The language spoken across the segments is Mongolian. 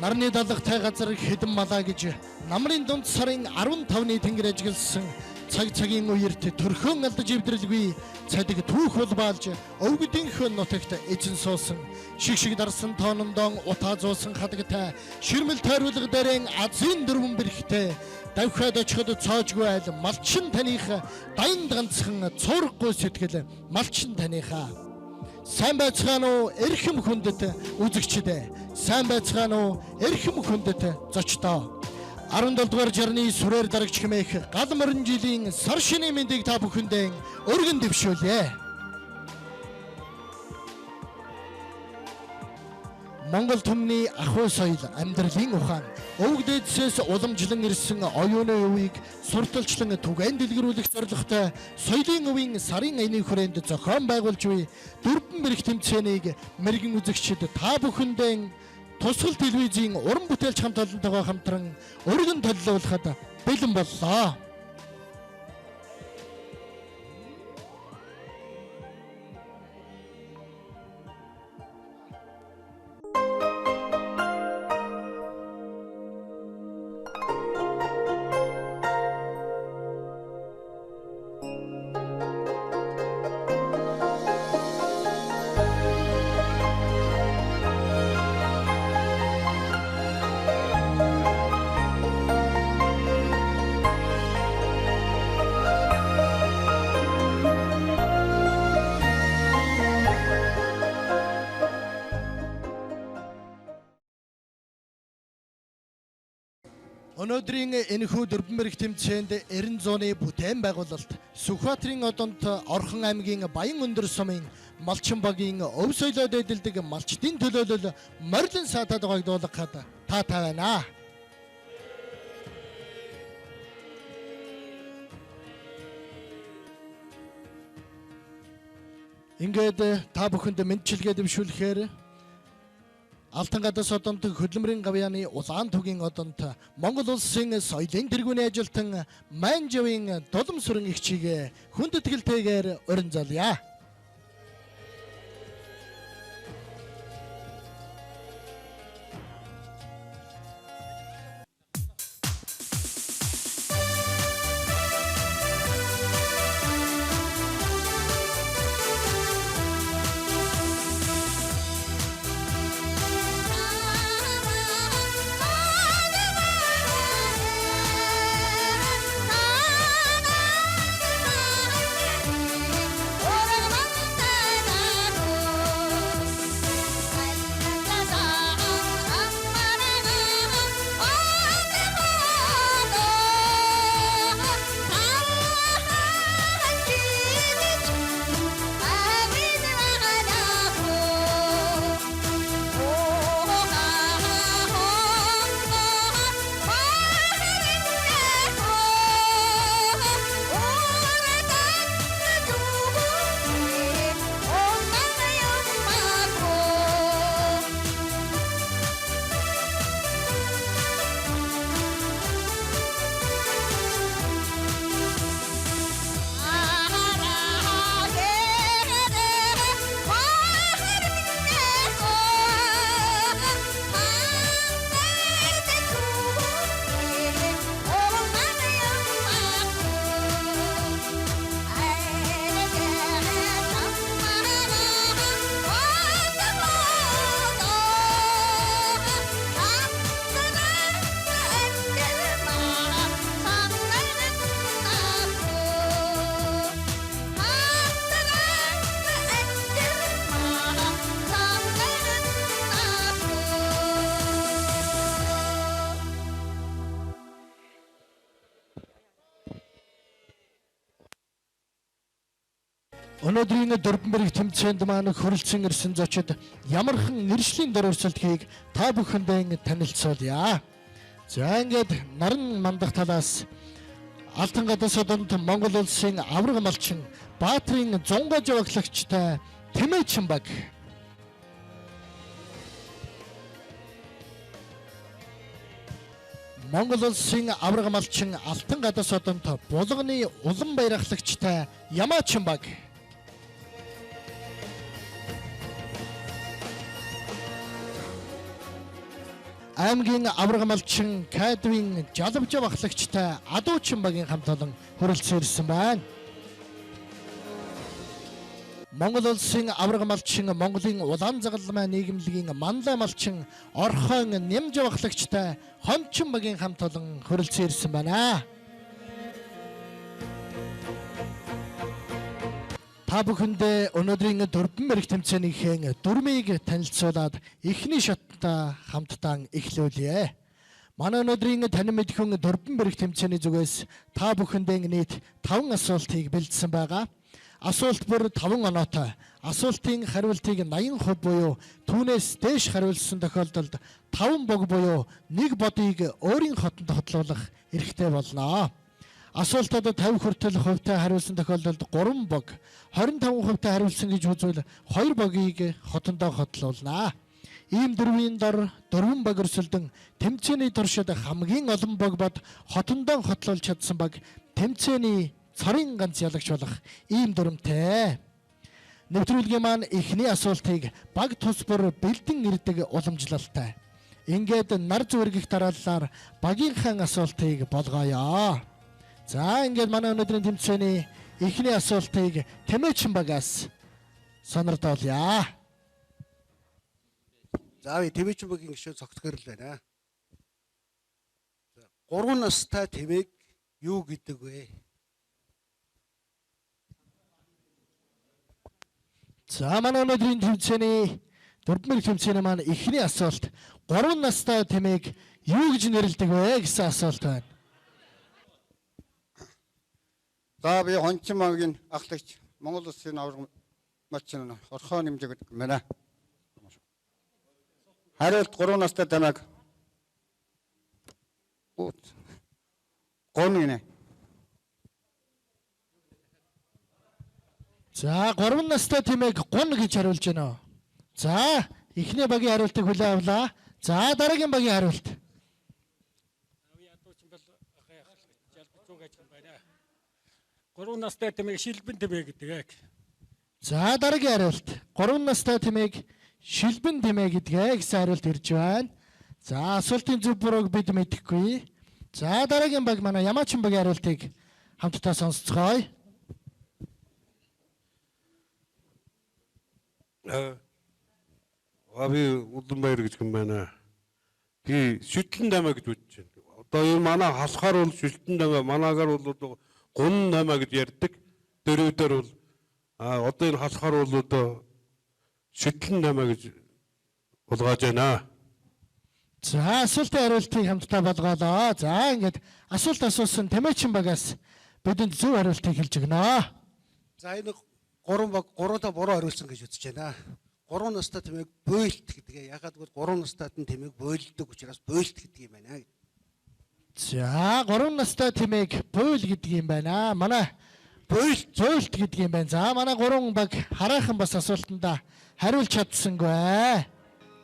Нарны далгатай газар хэдэн малаа гэж намрын дунд сарын 15-ны тэнгэр ажигласан цаг цагийн үерт төрхөн алдаж ивдрэлгүй цадиг түүх улбаалж өвгдийнх нутагт эзэн суусан шиг дарсан тоонондон утаа зуусан хадагтай ширмэл тойруулга дээрэн азын дөрвөн бэрхтэй давхад очиход цоожгүй айл малчин таних дайнд ганцхан цуурахгүй сэтгэл малчин танихаа сайн байцгаана уу эрхэм хүндэт үзэгчдээ сайн байцгаана уу эрхэм хүндэт зочдоо 17 дугаар жарны сүрээр дарагч хэмээх гал морин жилийн сар шинийн мэндийг та бүхэндээ өргөн дэвшүүлье. Монгол түмний ахуй соёл амьдралын ухаан өвгдөөдсөөс уламжлан ирсэн оюуны үеийг сурталчлан түгээн дэлгэрүүлэх зорилготой соёлын өвийн сарын аяны хүрээнд зохион байгуулж буй дөрвөн мэрэг тэмцээнийг мэрэгэн үзэгчид та бүхэндээ тусгал телевизийн уран бүтээлч хамт олонтойгоо хамтран өргөн төлөвлөхөд бэлэн боллоо. Өнөөдрийн энэхүү дөрвөн мэрэг тэмцээнд 90 зууны бүтээн байгуулалт Сүхбаатарын одонд Орхон аймгийн Баян өндөр сумын малчин багийн өв соёлоод эдэлдэг малчдын төлөөлөл морилон саатад гойдуулахад таатай байна. Ингээд та бүхэнд мэдчилгээ дэвшүүлэхээр Алтан гадас одонд хөдөлмөрийн гавьяаны улаан түгийн одонд Монгол улсын соёлын тэргүүний ажилтан Манжавын Дулам сүрэн эгчийг хүндэтгэлтэйгээр урин залъя. Өнөөдрийн дөрвөн мэрэг тэмцээнд маань хөрөлцөн ирсэн зочид ямархан нэршлийн дөрвөлцөлтгийг та бүхэндээ танилцуулъя. За ингээд наран мандах талаас Алтан гадас одонд Монгол улсын авраг малчин Баатрын зунгаж яваглагчтай Тэмээчин баг Монгол улсын авраг малчин Алтан гадас одонд Булганы улан баярхлагчтай Ямаачин баг аймгийн авраг малчин Кадвин жалавж баглагчтай адуучин багийн хамт олон хүрэлцэн ирсэн байна. Монгол улсын авраг малчин Монголын улаан загалмай нийгэмлэгийн манлай малчин Орхон нэмж баглагчтай хончин багийн хамт олон хүрэлцэн ирсэн байна. Та бүхэндээ өнөөдрийн дөрвөн мэрэг тэмцээнийхээ дөрмийг танилцуулаад эхний шаттай хамтдаа эхлүүлье. Манай өнөөдрийн танин мэдхэн дөрвөн мэрэг тэмцээний зүгээс та бүхэндээ нийт 5 асуултыг бэлдсэн байгаа. Асуулт бүр 5 оноотой. Асуултын хариултыг 80% буюу түүнээс дээш хариулсан тохиолдолд 5 бог буюу 1 бодыг өөрийн хотод хотлуулах эрхтэй болно. Асуултад 50 хүртэл хувьтай хариулсан тохиолдолд 3 бог, 25% хариулсан гэж үзвэл 2 богийг хотондоо хотлуулна. Ийм дөрвийн дор 4 баг өрсөлдөн тэмцээний туршид хамгийн олон бог бод хотондоо хотлуулж чадсан баг тэмцээний цорын ганц ялагч болох ийм дүрмтэй. Нэвтрүүлгийн маань эхний асуултыг баг тус бүр бэлдэн ирдэг уламжлалтай. Ингээд нар зүргэх дараалалаар багийнхаа асуултыг болгоё. За ингээд манай өнөөдрийн тэмцээний эхний асуултыг Тэмээчин багаас сонирдуулъя. За Тэмээчин багийн гишүүн цогцгоор л байна. 3 настай Тэмээг юу гэдэг вэ? За манай өнөөдрийн тэмцээний дөрвөн тэмцээний маань эхний асуулт 3 настай Тэмээг юу гэж нэрлэдэг вэ гэсэн асуулт байна. За би хончин багийн ахлагч Монгол улсын авраг малчин Орхон нэмж гэдэг юм байна. Хариулт 3 настай Тэмээг. Гон гинэ. За 3 настай Тэмээг гун гэж хариулж байна. За эхний багийн хариултыг хүлээн авлаа. За дараагийн багийн хариулт. Ядуучин бол жалбцуу гэж юм байна. 3 настай Тэмээг шилбэн Тэмээ гэдэг. За дараагийн хариулт. 3 настай Тэмээг шилбэн Тэмээ гэдгээ гэсэн хариулт ирж байна. За асуултын зөв бурууг бид мэдэхгүй. За дараагийн баг манай Ямаачин багийн хариултыг хамтдаа сонсцгоё. Би Улаанбаяр гэж юм байна. Би Шүтлэн Дамаа гэж бодож байна. Одоо энэ манай хасгаар бол Шүтлэн Дамаа, манаагаар бол Гун Дамаа гэж ярьдаг. Дөрөвдөр бол одоо энэ хасгаар бол одоо Шүтлэн Дамаа гэж болгоож байна. За асуултын хариултыг хамтдаа болгоолоо. За ингээд асуулт асуусан Тэмээчин багаас бидэнд зөв хариултыг хэлж өгнө. За энэ 3 баг 3-аа буруу хариулсан гэж үзэж байна. 3 настай Тэмээг буйлт гэдэг. Ягаад гэвэл 3 настайд нь Тэмээг буйлдаг учраас буйлт гэдэг юм байна. За 3 настай Тэмээг буйл гэдэг юм байна. Манай буйлт гэдэг юм байна. За манай 3 баг хараахан бас асуултанда хариулж чадсангүй.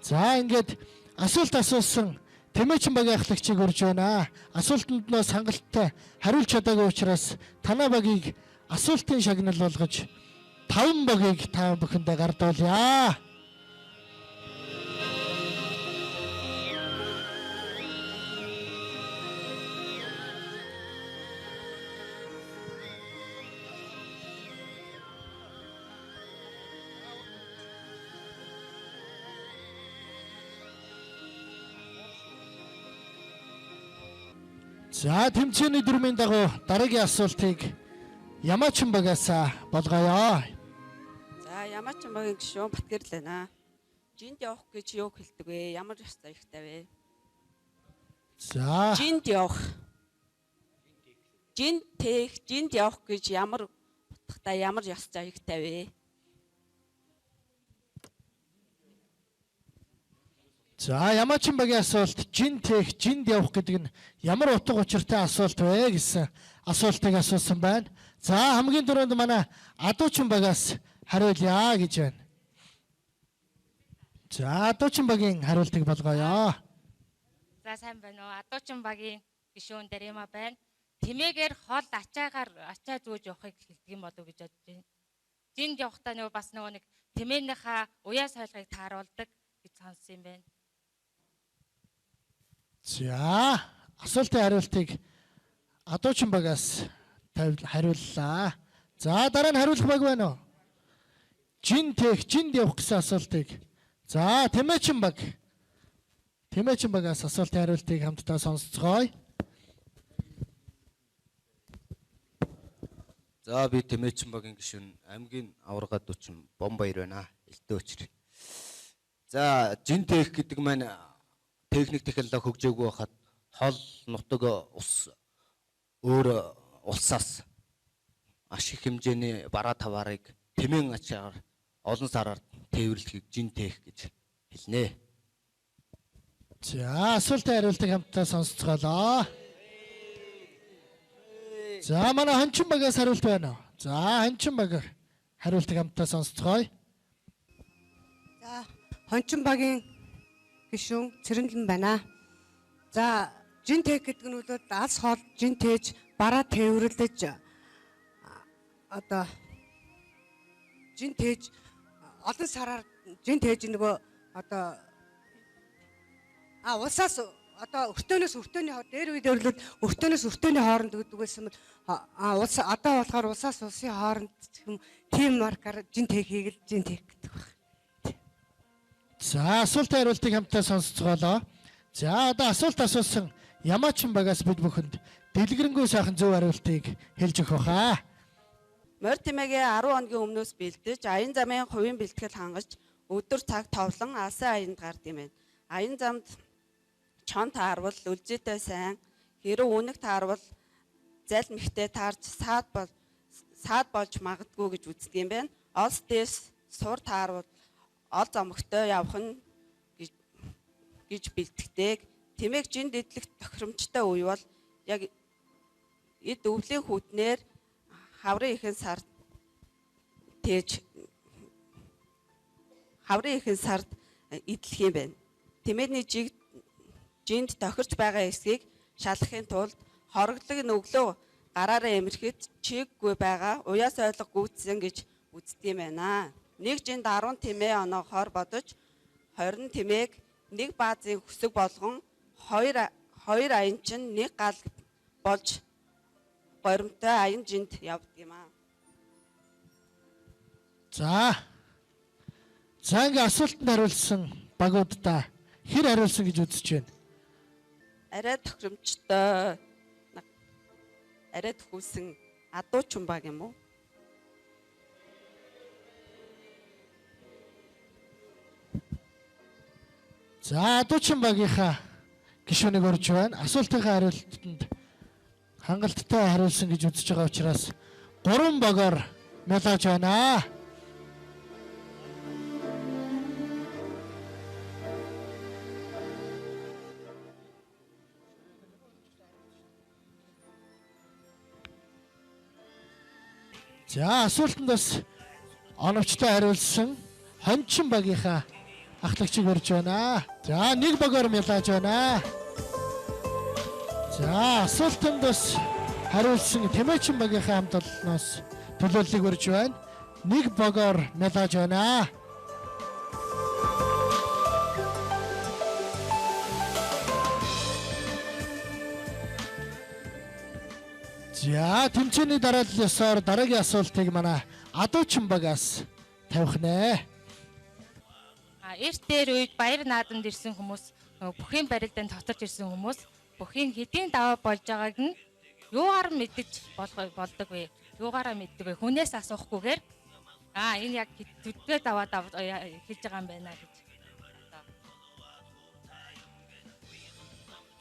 За ингээд асуулт асуусан Тэмээчин багийн ахлагчийг урьж байна. Асуултанд нөө хангалттай хариулж чадаагүй учраас танаа багийг асуултын шагнал болгож 5 багийг та бүхэндээ гардуулъя. За тэмцээний дөрмийн дагуу дараагийн асуултыг Ямаачин багаас болгоё. За Ямаачин багийн гишүүн Батгэрл байна. Жинд явах гэж юу хэлдэг вэ? Ямар ёс зүйтэй вэ? За Жинд явах. Жинд явах гэж ямар утгатай ямар ёс зүйтэй вэ? За Ямаачин багийн асуулт жинд явах гэдэг нь ямар утга учиртай асуулт вэ гэсэн асуултыг асуусан байна. За хамгийн түрүүнд манай Адуучин багаас хариулъя гэж байна. За Адуучин багийн хариултыг болгоё. За сайн байна уу? Адуучин багийн гишүүн Дарима байна. Тэмээгээр хол ачаа зөөж явахыг хэлдэг юм болов уу гэж бодож байна. Жинд явахдаа нөгөө бас нөгөө нэг тэмээнийхээ уяа сойлгыг тааруулдаг гэж сонссон юм байна. За, асуултын хариултыг Адуучин багаас хариуллаа. За, дараа нь хариулах баг байна уу? Жинд явах гэсэн асуултыг. За, Тэмээчин баг. Тэмээчин багаас асуултын хариултыг хамтдаа сонсцгоё. За би Тэмээчин багийн гишүүн аймгийн аварга дуучин Бомбаяр байна. Элтээ өчр. За жин тех гэдэг маань техник технологи хөгжөөгүй байхад хол нутаг ус өөр улсаас ашиг хэмжээний бараа таваарыг тэмээн ачаар олон сараар тээвэрлэхийг жин тех гэж хэлнэ. За, асуултын хариултыг хамтдаа сонсцгоолоо. За, манай Хончин багаас хариулт байна уу? За, Хончин баг хариултыг хамтдаа сонсцгоё. За, Хончин багийн гишүүн Цэрэнгэн байна. За, жин тех гэдэг нь бол алс хоол жин тээж бараа тээвэрлэж одоо жин тээж олон сараар жин тээж нөгөө одоо улсаас одоо өртөөнөөс өртөөний дээр үед өрлөд өртөөнөөс өртөөний хооронд гэдэг байсан бол улс одоо болохоор улсаас улсын хооронд тим маркаар жин техийг л жин тех гэдэг байна. За, асуултын хариултыг хамтдаа сонсцгоолоо. За, одоо асуулт асуусан Ямаачин багаас бид бүхэнд дэлгэрэнгүй сайхан зөв хариултыг хэлж өгөх баха. Морь тэмээгээ 10 хоногийн өмнөөс бэлдэж, аян замын хувийн бэлтгэл хангаж, өдөр цаг товлон алсын аянд гард юм байна. Аян замд чон таарвал үлзийтэй сайн, хэрэв үнэг таарвал залмихтэй таарч саад болж магадгүй гэж үздэг юм байна. Олс дээс сур таарвал ол зомогтой явах нь гэж бэлтгэдэг. Тэмээг жинд идлэх тохиромжтой үе бол яг эд өвлийн хүүтнээр хаврын ихэн сард идэх юм байна. Тэмээний жинд тохирч байгаа эсгийг шалгахын тулд хороглог нь өглөө гараараа эмэрхэд чиггүй байгаа уяас ойлго гүйцсэн гэж үздэг юм байна. Нэг жинд 10 тэмээ оноо хор бодож 20 тэмээг нэг баазын хөсөг болгон хоёр аян чинь нэг гал болж горимтой аян жинд явдаг юм аа. За ингээ асуултанд хариулсан багуудаа хэр хариулсан гэж үзэж байна? Арай тохиромжтой арай төхүүлсэн Адуучин баг юм уу? За, Адуучин багийнхаа гишүүнийг орж байна. Асуултынхаа хариултанд хангалттай хариулсан гэж үзэж байгаа учраас 3 багаар мэлаж байна. За, асуултанд бас оновчтой хариулсан Хончин багийнхаа ахлагчийг орж байна. За, 1 багаар мэлаж байна. За, асуултанд бас хариулсан Тэмээчин багийнхаа хамт олноос төлөөллийг өрж байна. 1 багаар мэлаж байна. За, тэмцээний дараалал ёсоор дараагийн асуултыг манай Адуучин багаас тавих нэ. Эрт дээр үед баяр наадамд ирсэн хүмүүс бүхийн барилдаанд тоторч ирсэн хүмүүс бүхийн хэдийн даваа болж байгааг нь юугаар мэдэж болдог вэ? Юугаараа мэддэг вэ? Хүнээс асуухгүйгээр энэ яг төдгөө даваа хэлж байгаа юм байна гэж.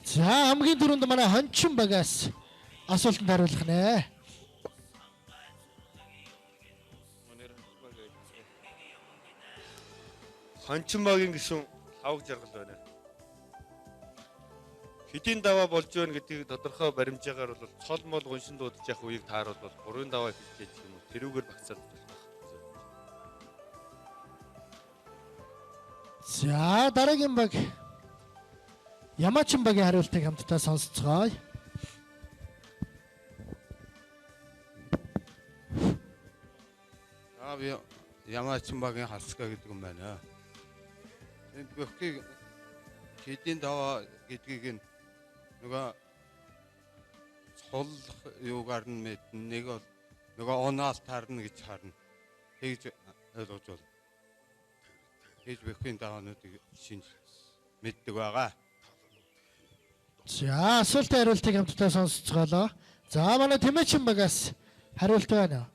За, хамгийн түрүүнд манай Хончин багаас асуултанд хариулах нэ. Хончин багийн гишүүн Лавг Жаргал байна. Хэдийн даваа болж байна гэдгийг тодорхой баримжаагаар бол цол мол гуншин дуудаж явах үеийг тааруулбал 3 даваа хэлж юм уу тэрүүгээр багцаад болох. За, дараагийн баг Ямаачин багийн хариултыг хамтдаа сонсцгоё. Би Ямаачин багийн Халсга гэдэг юм байна. Энд бүхий хэдийн даваа гэдгийг нь нөгөө цул юугаар нь мэднэ, нэг бол нөгөө оноол таарна гэж харна. Тэгж ойлгож байна. Тэгж бүхэн даануудыг шинж мэддэг байгаа. За асуултын хариултыг хамтдаа сонсцгоолоо. За манай Тэмээчин багаас хариулт байна.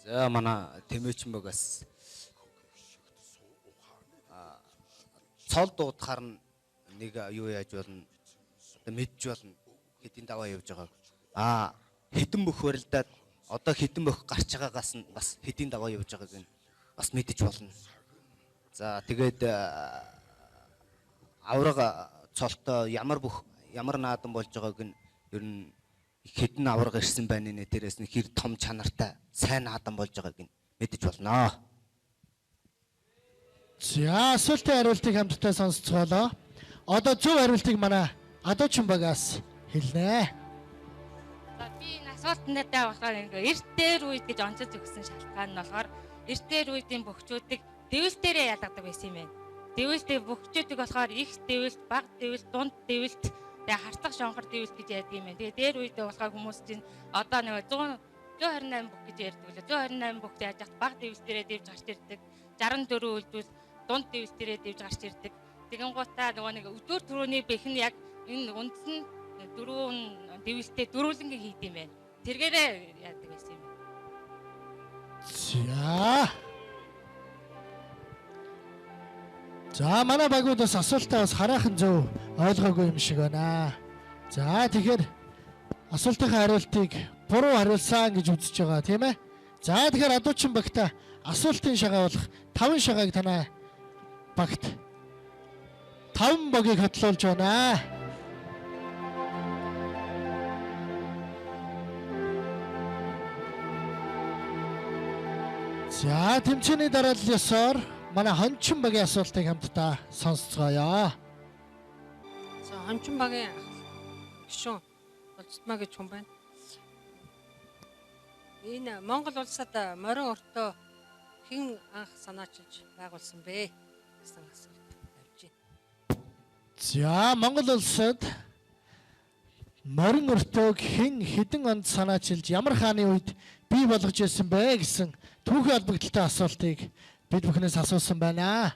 За манай Тэмээчин багаас цол дуудахаар нэг юу яаж болно? Одоо мэдж болно. Хэдийн даваа явж байгааг. Хэдэн бөх барилдаад одоо хэдэн бөх гарч байгаагаас нь бас хэдийн даваа явж байгааг нь бас мэдэж болно. За тэгээд авраг цолтой ямар наадам болж байгааг нь ер нь хэдэн авраг ирсэн байна нэ, дээрээс нь хэр том чанартай сайн наадам болж байгааг нь мэдэж болно. За асуултын хариултыг хамтдаа сонсцгоолоо. Одоо зөв хариултыг манай Адуучин багаас хэлнэ. За би энэ асуултанд болохоор ингээ эрт дээр үед гэж онцож өгсөн шалтгаан нь болохоор эрт дээр үеийн бөхчүүдийг дэвэл дээрээ ялгадаг байсан юм байна. Дэвэлтэй бөхчүүдийг болохоор их дэвэлт, бага дэвэлт, дунд дэвэлт, тэгээ хартах шонхор дэвэлт гэж ярьдаг юм байна. Тэгээ дээр үедээ болохоор хүмүүс чинь одоо нэг 128 бүх гэж ярьдаг лээ. 128 бүхт яаж яах бага дэвэлт дээрээ дэвж гарч ирдэг. 64 үлдвэл дунд дэвэлт дээрээ дэвж гарч ирдэг. Тэгэн гутаа нөгөө нэг өдөр төрөний бэхэн яг энэ үндсэн дөрвөн дэвэлтээ дөрвөлнгийн хийд юм байна. Тэргээрээ яадаг байсан юм. За манай багуудаас асуултаа бас хараахан зөв ойлгоогүй юм шиг байна. За тэгэхээр асуултын хариултыг буруу хариулсан гэж үзэж байгаа тийм ээ. За тэгэхээр Адуучин багта асуултын шагаа болох 5 шагааг танай багт 5 богийг хотлуулж байна. За тэмцээний дараалал ёсоор манай Хончин багийн асуултыг хамтдаа сонсцгоё. За Хончин багийн гишүүн Улсмаа гэж хүн байна. Энэ Монгол улсад морин өртөө хэн анх санаачилж байгуулсан бэ гэсэн асуулт тавьж байна. За Монгол улсад морин өртөөг хэдэн онд санаачилж ямар хааны үед бий болгож ирсэн бэ гэсэн түүхийн холбогдолтой асуултыг бид бүхнээс асуусан байна.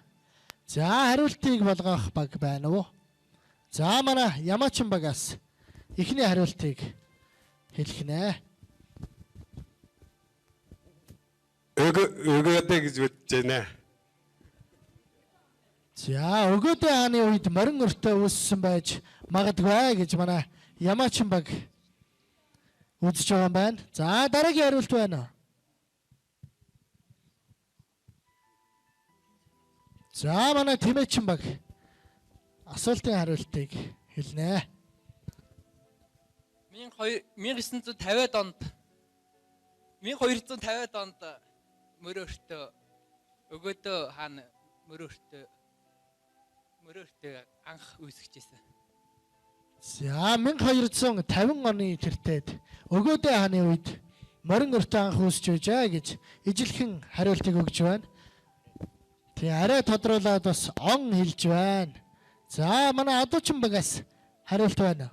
За хариултыг болгох баг байна уу? За манай Ямаачин багаас эхний хариултыг хэлэх нэ. Өгөөдэй гэж бодож байна. За өгөөдэй хааны үед морин өртөө үүссэн байж магадгүй гэж манай Ямаачин баг үзэж байгаа юм байна. За дараагийн хариулт байна. За манай Тэмээчин баг асуултын хариултыг хэлнэ. 1950-ад онд 1250-ад онд морин өртөө өгөөдөө хаана морин өртөө анх үүсгэжсэн. За 1250 оны тэртээд өгөөдөө хааны үед морин өртөө анх үүсч байжээ гэж ижилхэн хариултыг өгж байна. Тэг арай тодруулаад бас он хэлж байна. За манай Адуучин багаас хариулт байна.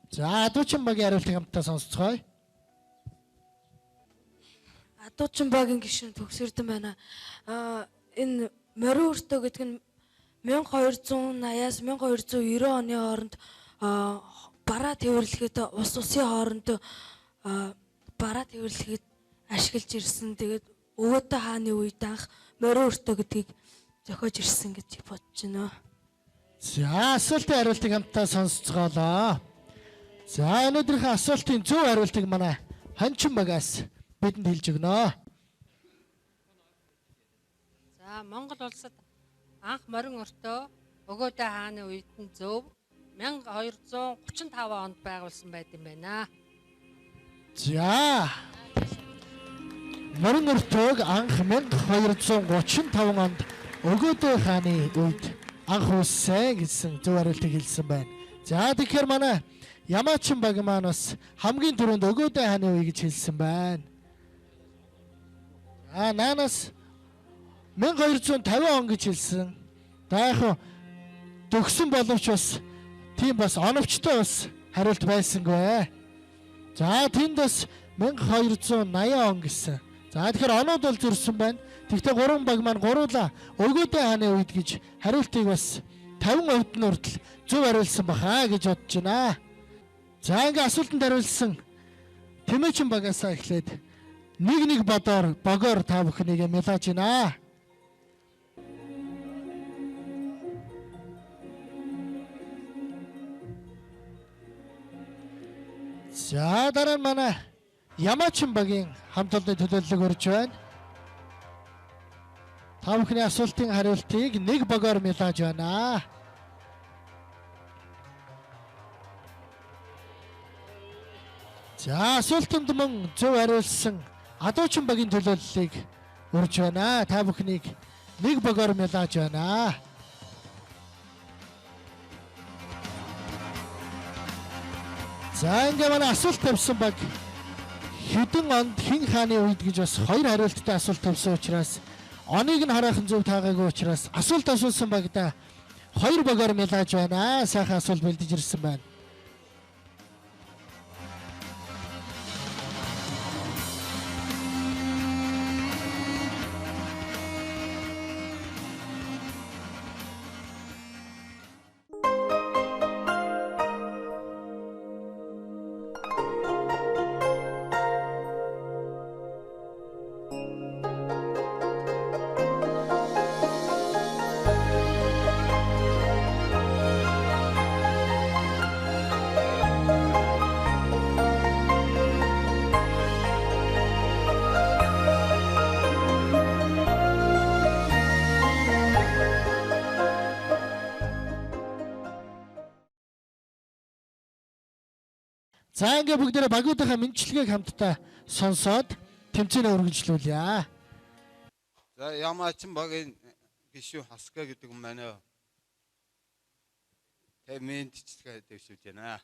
За Адуучин багийн хариултыг хамтдаа сонсцгоё. Адуучин багийн гишүүн Төгсөрдөн байна. Энэ морин өртөө гэдэг нь 1280-аас 1290 оны хооронд бараа тээвэрлэхэд усын хооронд бараа тээвэрлэхэд ашиглаж ирсэн. Тэгээд өгөөдөө хааны үед анх морин өртөө гэдгийг зохиож ирсэн гэж бодож байна. За асуултын хариултыг хамтдаа сонсцгоолоо. За өнөөдрийнхээ асуултын зөв хариултыг манай Хончин багаас бидэнд хэлж өгнө. За Монгол улсад анх морин өртөө өгөөдөө хааны үед нь зөв 1235 онд байгуулсан байт юм байна. За морин өртөөг анх 1235 онд өгөөдөө хааны үед анх үүссэн гэсэн зөв хариултыг хэлсэн байна. За тэгэхээр манай Ямаачин баг маань бас хамгийн түрүүнд өгөөдөө хааны үе гэж хэлсэн байна. Наанаас 1250 он гэж хэлсэн. За яг төгсөн боловч бас тийм бас оновчтой бас хариулт байсангүй. За тэнд бас 1280 он гэсэн. За тэгэхээр оноод бол зөрсөн байна. Тэгвэл 3 баг маань гуруула өгөөдөө хааны үед гэж хариултыг бас 50% нь хүртэл зөв хариулсан баха гэж бодож байна. За ингээ асуултанд хариулсан Тэмээчин багасаа эхлээд нэг богоор та бүхнийг мэлааж байна. За дараа нь манай Ямаачин багийн хамт олонны төлөөллөг өрж байна. Та бүхний асуултын хариултыг нэг богоор мэлааж байна. За асуултанд мөн зөв хариулсан Адуучин багийн төлөөллийг өрж байна. Та бүхнийг нэг богоор мэлааж байна. За ингээ манай асуулт тавьсан баг хэдэн онд хэн хааны үед гэж бас 2 хариулттай асуулт тавьсан учраас оныг нь хараахан зөв таагаагүй учраас асуулт асуусан багада 2 богоор мэлааж байна. Сайхан асуулт бэлдэж ирсэн байна. За ингээ бүгдээрээ багуудынхаа мэдчилгээг хамтдаа сонсоод тэмцээнээ үргэлжлүүлье. За Ямаачин багийн гишүүн Хаска гэдэг юм байна. Тэмээдчилгээ дэвшүүлж байна.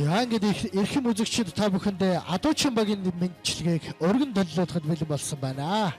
За ингээд эрхэм үзэгчид та бүхэндээ Адуучин багийн мэдчилгээг өргөн төлөвлөхөд бэлэн болсон байна.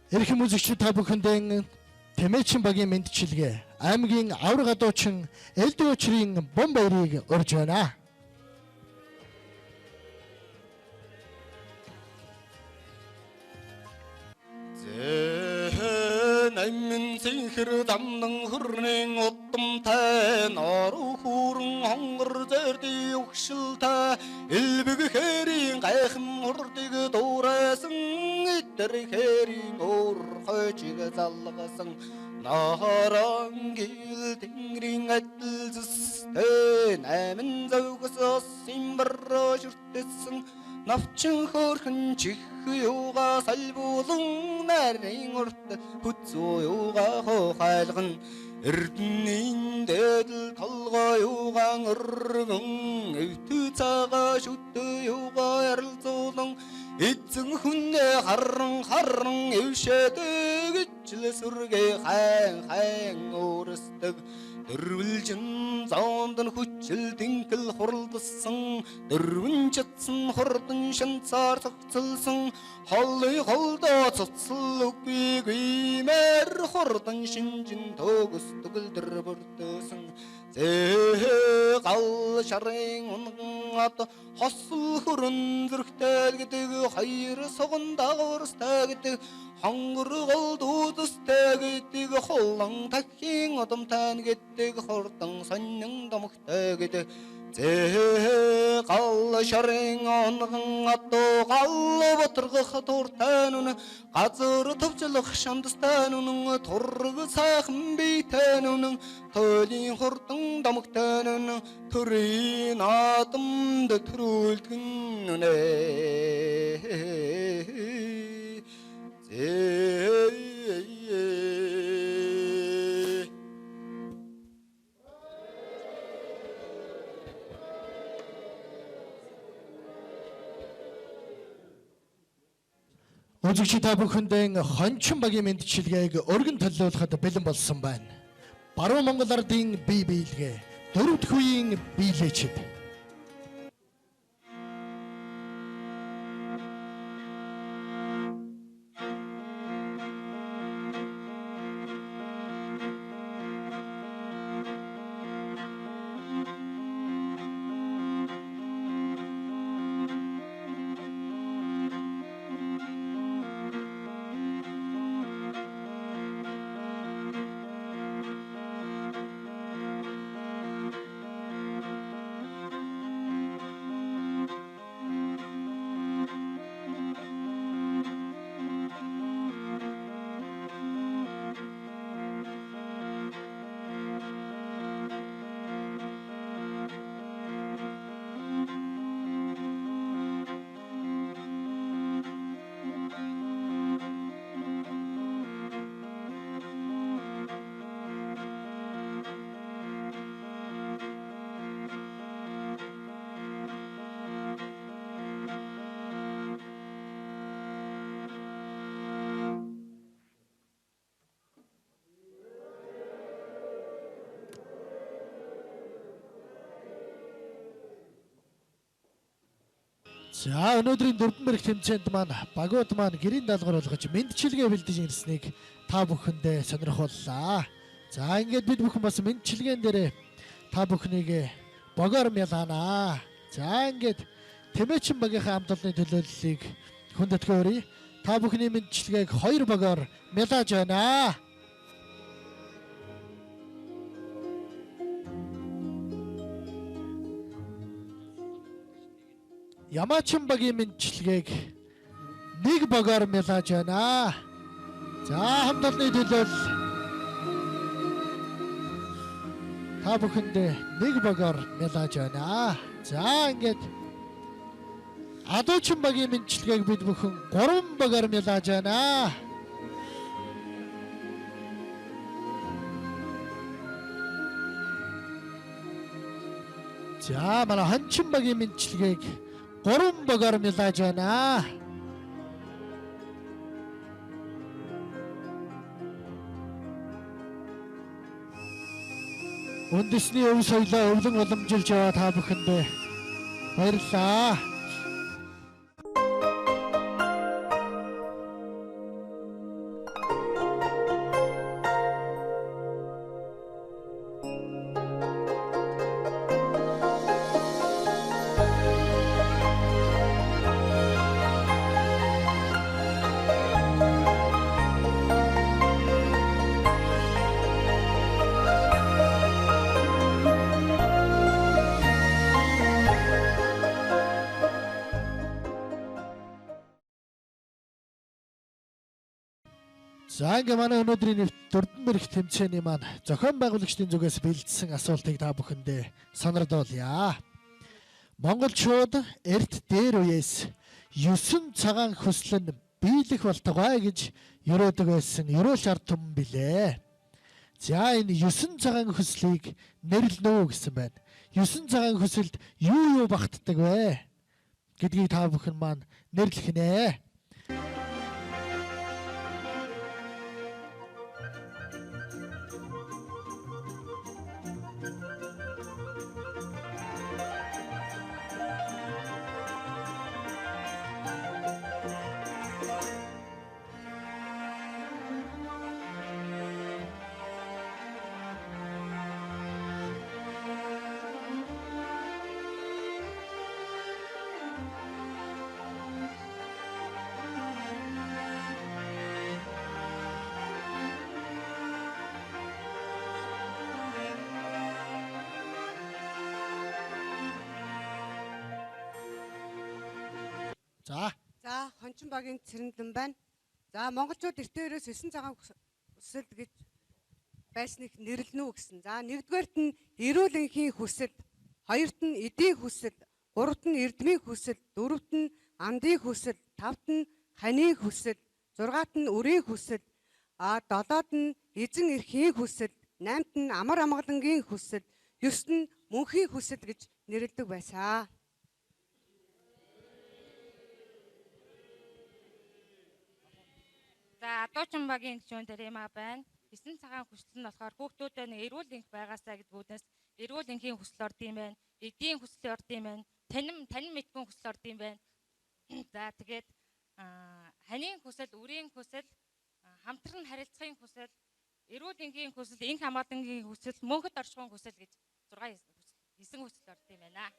Эрхэм үзэгчид та бүхэндээ Тэмээчин багийн мэндчилгээ аймгийн авраг гадуучин Элдэ өчрийн бом баярыг урьж байна. Намын синхэр дамнан хөрнэн удамтай норуу хүрэн хонгор зэрди өгшилтэй элбэг хэрийн гайхан урдыг дуурайсан итэр хэрийн уур хойчиг залгасан нахаран гил тэнгэрийн адил зүстэй намын зовгос симбар шүртэсэн навчин хөрхөн чих юуга салбуулан нарийн урт хүзүү юуга хохайлган эрдэнийн дэдэл толгой юугаан өргөн эвтүү цагаа шүтүү юуга ярилцуулан эзэн хүнээ харан эвшэдэг ижил сүргээ хайн өөрсдөг дөрвөлжин зоонд хүчил динкэл хуралдсан дөрвөн чадсан хурдан шанцаар цогцолсон холдоо цоцол үгүй мэр хурдан шинжин төгсдөгл дөрвөрдсөн зээ гал шарын унган ат хосол хөрөн зүрхтэй гэдэг хоёр согон дагаварстай гэдэг хонгоргол дуудастай гэдэг холлон тахин удамтай гэдэг хурдан сонин домогтой гэдэг зээ гал шарын унган ат гал боторгох тууртай нүн газар төвчлөх шандастай нүн тург сайхан битэй нүн толийн хурдан домогтой нүн төрийн адамд төрүүлгэн нүнэ Үзэгч та бүхэндээ хончин багийн мэндчилгээг өргөн төлөөлөхөд бэлэн болсон байна. Баруун Монгол ардын бие биелгээ, дөрөвдөх үеийн биелээчид. За өнөөдрийн 4 мэрэг тэмцээнд маань багууд маань гэрийн даалгавар болгож мэндчилгээ бэлдэж ирснийг та бүхэндээ сонирхоллаа. За ингээд бид бүхэн бас мэндчилгээн дээр та бүхнийг богоор мялаанаа. За ингээд Тэмээчин багийнхаа хамт олонны төлөөллийг хүндэтгэн өрье. Та бүхний мэндчилгээг 2 богоор мялааж байна. Ямаачин багийн мэндчилгээг 1 богоор мялааж байна. За хамт олонны төлөөлөл та бүхэндээ 1 богоор мялааж байна. За ингээд Адуучин багийн мэндчилгээг бид бүхэн 3 богоор мялааж байна. За манай хончин багийн мэндчилгээг 3 богоор мялааж байна. Үндэсний өв соёлоо өвлөн уламжилж яваа та бүхэндээ баярлалаа. За ингээ манай өнөөдрийн нэвт Дөрдөнбөрг тэмцээний маань зохион байгуулагчдын зүгээс бэлдсэн асуултыг та бүхэндээ сонирдуулъя. Монголчууд эрт дээр үеэс 9 цагаан хүсэл нь биелэх болтугай гэж ерөөдөг байсан ерөөл ард түмэн билээ. За энэ 9 цагаан хүслийг нэрлэнэ гэсэн байна. 9 цагаан хүсэлд юу багтдаг вэ гэдгийг та бүхэн маань нэрлэх нэ. За хончин багийн цэрэндэн байна. За монголчууд эртээрээс 9 цагаан хүсэл гэж байсныг нэрлэнэ үү гэсэн. За нэгдүгээрт нь эрүүл энхийн хүсэл, хоёрт нь эдийн хүсэл, гуравт нь эрдмийн хүсэл, дөрөвт нь андын хүсэл, тавт нь ханийн хүсэл, зургаат нь үрийн хүсэл, долоод нь эзэн эрхийн хүсэл, наймт нь амар амгалангийн хүсэл, ёст нь мөнхийн хүсэл гэж нэрлэдэг байсан. За адуучин багийн гишүүн Тэрэма байна. 9 цагаан хүсэл нь болохоор хүүхдүүдэд эрүүл энх байгаасаа гэдгүүднээс эрүүл энхийн хүсэл орд юм байна. Эдийн хүсэл орд юм байна. Танин мэдгүн хүсэл орд юм байна. За тэгээд ханийн хүсэл, үрийн хүсэл, хамтран харилцахын хүсэл, эрүүл энхийн хүсэл, энх хамгаалангийн хүсэл, мөнхөд оршихуйн хүсэл гэж 9 хүсэл орд юм байна.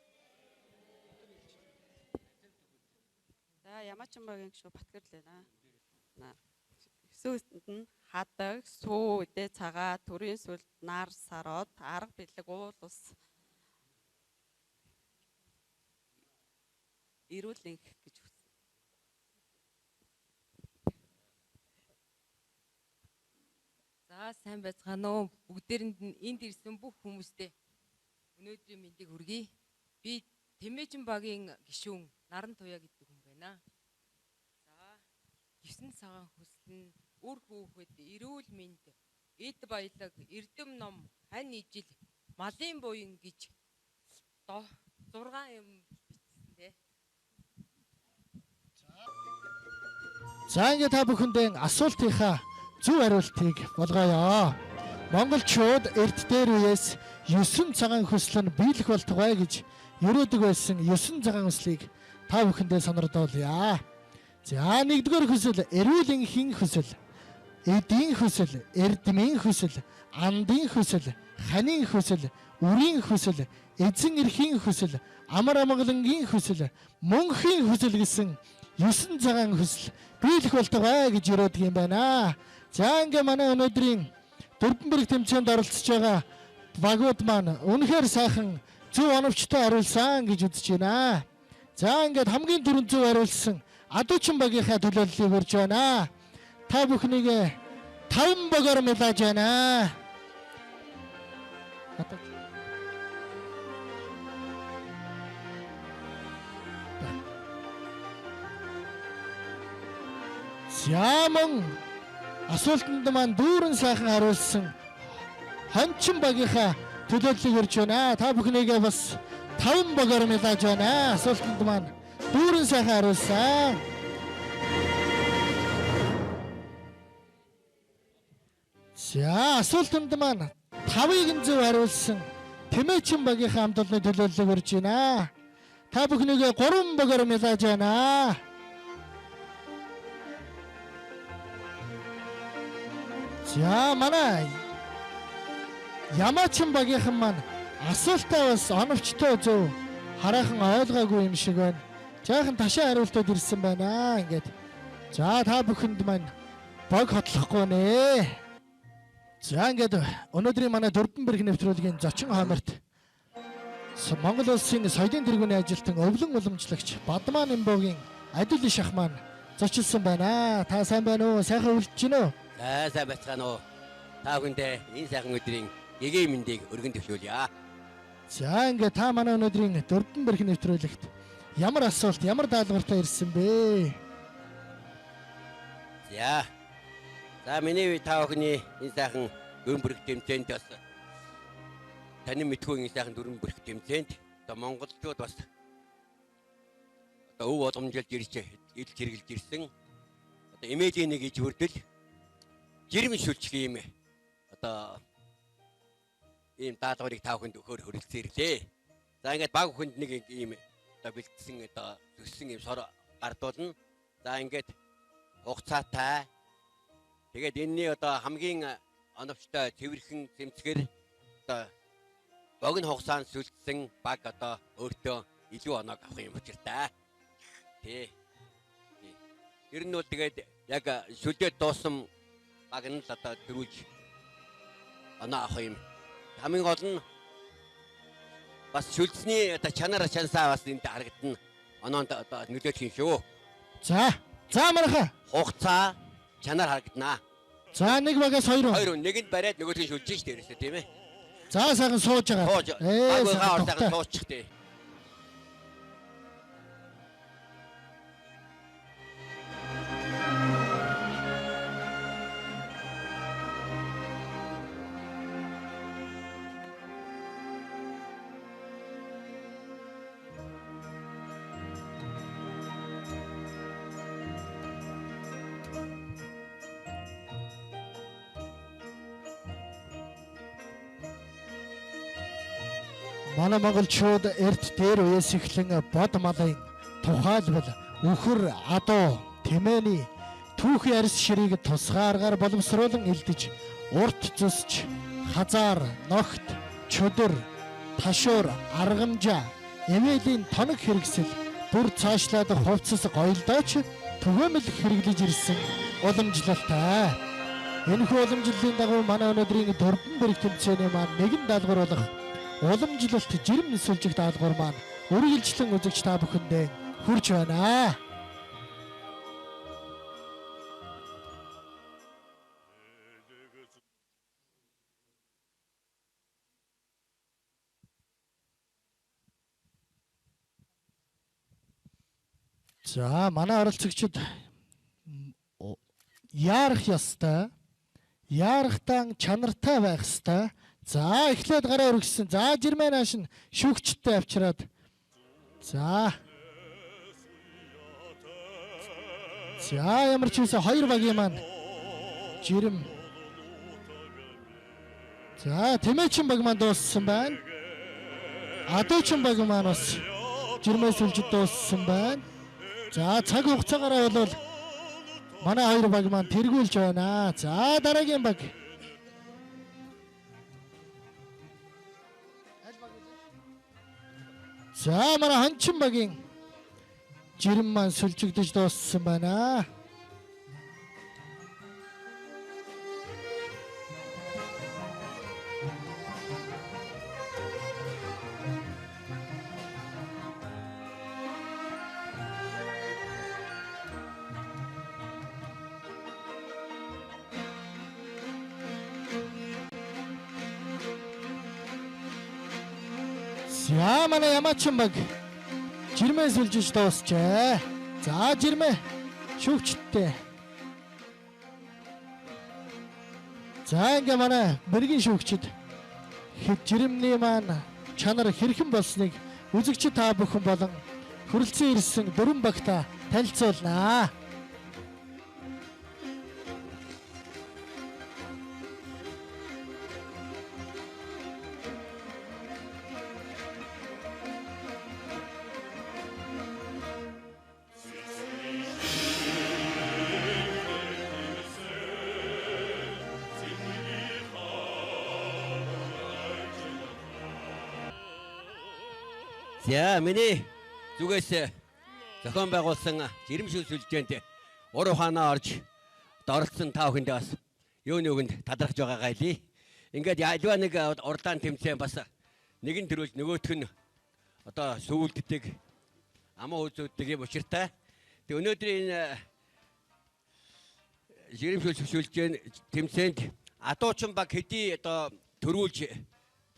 За Ямаачин багийн гишүүн Батгэрл байна. Сүүсэнд нь хадаг, сүү, үдээ цагаа, төрийн сүлд, нар, сарод, арга бэлэг, уул ус, эрүүл энх гэж хүссэн. За сайн байцгаана уу. Бүгдээрэнд нь энд ирсэн бүх хүмүүстээ өнөөдрийн мэндийг хүргэе. Би Тэмээжин багийн гишүүн Наран Туяа гэдэг хүн байна. За 9 цагаан хүсэл нь үр хүүхэд, эрүүл мэнд, эд баялаг, эрдэм ном, хань ижил, малын буян гэж 6 юм бичсэн дээ. За ингээ та бүхэндээ асуултынхаа зөв хариултыг болгоё. Монголчууд эрт дээр үеэс 9 цагаан хүсэл нь биелэх болтугай гэж ерөөдөг байсан 9 цагаан хүслийг та бүхэндээ сонирдуулъя. За нэгдүгээр хүсэл эрүүл энхийн хүсэл, эдийн хүсэл, эрдмийн хүсэл, андын хүсэл, ханийн хүсэл, үрийн хүсэл, эзэн эрхийн хүсэл, амар амгалангийн хүсэл, мөнхийн хүсэл гэсэн 9 цагаан хүсэл биелэх болтугай гэж ерөөдөг юм байна. За ингээ манай өнөөдрийн Дөрдөнбөрг тэмцээнд оролцож байгаа багууд маань үнэхээр сайхан зөв оновчтой хариулсан гэж үзэж байна. За ингээд хамгийн түрүүнд зөв хариулсан Адуучин багийнхаа төлөөллийг өрж байна. Та бүхнийг 5 багаар мэлж байна. Сямон асуултанд маань дүүрэн сайхан хариулсан хончин багийнхаа төлөөллийг өрж байна. Та бүхнийг бас 5 багаар мэлж байна. Асуултанд маань дүүрэн сайхан хариулсан. За асуултанд маань 5-ыг зөв хариулсан Тэмээжин багийнхаа хамт олонны төлөөллийг өрж байна. Та бүхнийг 3 багаар мэлж байна. За манай Ямаачин багийнхан маань асуултаа бас оновчтой зөв хараахан ойлгоогүй юм шиг байна. Жаахан ташаа хариултууд ирсэн байна ингээд. За та бүхэнд маань баг хотлохгүй нэ. За ингээд өнөөдрийн манай Дөрдөнбөрг нэвтрүүлгийн зочин хойморт Монгол улсын соёлын тэргүүний ажилтан өвлөн уламжлагч Бадмаа Нимбогийн адил иш ах маань зочилсан байна. Та сайн байна уу? Сайхан үлдэж байна уу? Сайн байцгаана уу. Та бүхэндээ энэ сайхан өдрийн гэгээ мэндийг өргөн төвшүүлье. За ингээд та манай өнөөдрийн 4 бэрх нэвтрүүлэгт ямар асуулт, ямар даалгавартай ирсэн бэ? За миний та бүхний энэ сайхан дөрвөн бэрх тэмцээнд бас таны мэдгүй энэ сайхан дөрвөн бэрх тэмцээнд одоо монголчууд бас одоо өв боломжилж ирж хэрэгжилж ирсэн одоо имэжийн нэг иж хүрдэл жирэмн шүлжих юм одоо ийм даалгаврыг та бүхэнд өгөхөөр хүрэлцэн ирлээ. За ингээд баг бүхэнд нэг ийм одоо бэлдсэн одоо зүссэн ийм сор гардуулна. За ингээд хугацаатай. Тэгээд энэний одоо хамгийн оновчтой цэвэрхэн зэмцгэр одоо богино хугацаанд сүлдсэн баг одоо өөртөө илүү оног авах юм учиртай. Тэ. Ер нь бол тэгээд яг сүлдээд дуусан баг нь л одоо дөрүүлж оноо авах юм. Хамгийн гол нь бас сүлдсний одоо чанараа бас энд харагдана. Оноонд одоо нөлөөлөх юм шүү. За марха. Хугацаа чанар харагдана. За нэг багаас хоёр. Нэгэнд бариад нөгөөдгийг шүлжиж штэ ерөөсөө тийм ээ. За сайхан сууж байгаа. Сайхан суучих тий. Манай монголчууд эрт дээр үеэс эхлэн бод малын тухайлбал үхэр, адуу, тэмээний түүх ярс ширийг тусгааргаар боловсруулан элдэж урт зүсч, хазаар, ногт, чөдөр, ташуур, аргамжаа, эмээлийн тоног хэрэгсэл бүр цаашлаад хувцас гоёлдооч төгөөмөл хэрэглэж ирсэн уламжлалтай. Энэхүү уламжлалын дагуу манай өнөөдрийн 4 бэрх тэмцээний маань нэгэн даалгавар болох уламжлалт жирэмн сүлжих даалгавар маань үргэлжлэн үзэгч та бүхэндээ хүрч байна. За манай оролцогчид яарах ёстой. Яарахтан чанартай байх ёстой. За эхлээд гараа өргөссөн. За жирмэн нааш нь шүүгчтэй авчираад. За ямар ч үсэн хоёр багийн маань жирэм. За тэмээчин баг маань дууссан байна. Адуучин баг маань бас жирмээс үлжид дууссан байна. За цаг хугацаагаараа бол манай хоёр баг маань тэргүүлж байна. За дараагийн баг. За манай ханчин багийн жирэм маань сүлжигдэж дууссан байна. За манай ямаачин баг жирмээс үлжиж дуусчээ. За жирмээ шүүгчтэй. За ингээ манай бэргийн шүүгчид жирэмний маань чанар хэрхэн болсныг үзэгчид та бүхэн болон хүрэлцэн ирсэн 4 багта танилцуулнаа. За миний зүгээс зохион байгуулсан жирэмшил сүлжээнд ур ухаанаа орж оролцсон та бүхэндээ бас юу нэгэн талархж байгаагаа хэлье. Ингээд альва нэг урдаан тэмцээн бас нэгэн төрүүлж нөгөөх нь одоо сүүлддэг амаа үзүүлдэг юм учиртай. Тэг өнөөдрийн жирэмшүүл зөвшөөлж гэн тэмцээнд адуучин баг хэдий одоо төрүүлж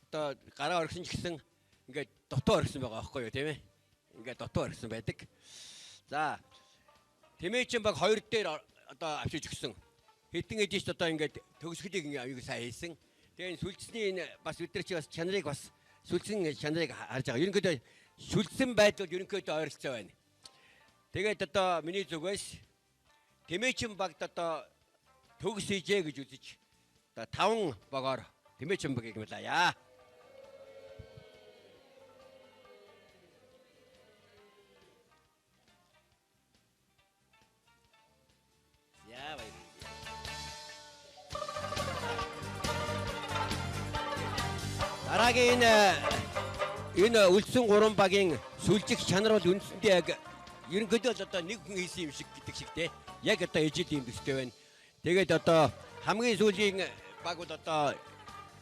одоо гараа оргисон ч гэсэн ингээд дотоо оргисон байгаа байхгүй юу тийм ээ. Ингээд дотоо оргисон байдаг. За Тэмээчин баг 2 дээр одоо авчиж өгсөн. Хэдэн эдийч одоо ингээд төгсгөлийг аюул сайн хийсэн. Тэгээ сүлжсний энэ бас өдөр чи бас чанарыг бас сүлжсэн чанарыг харж байгаа. Ерөнхийдөө сүлжсэн байдал ерөнхийдөө ойролцоо байна. Тэгээд одоо миний зүгээс Тэмээчин багт одоо төгс хийжээ гэж үзэж одоо 5 багоор Тэмээчин багийг мэлаяа. Дараагийн энэ үлдсэн 3 багийн сүлжих чанар бол үндсэндээ яг ерөнхийдөө л одоо нэг хүн хийсэн юм шиг гэдэг шиг те. Яг одоо ижил юм төстэй байна. Тэгээд одоо хамгийн сүүлийн баг бол одоо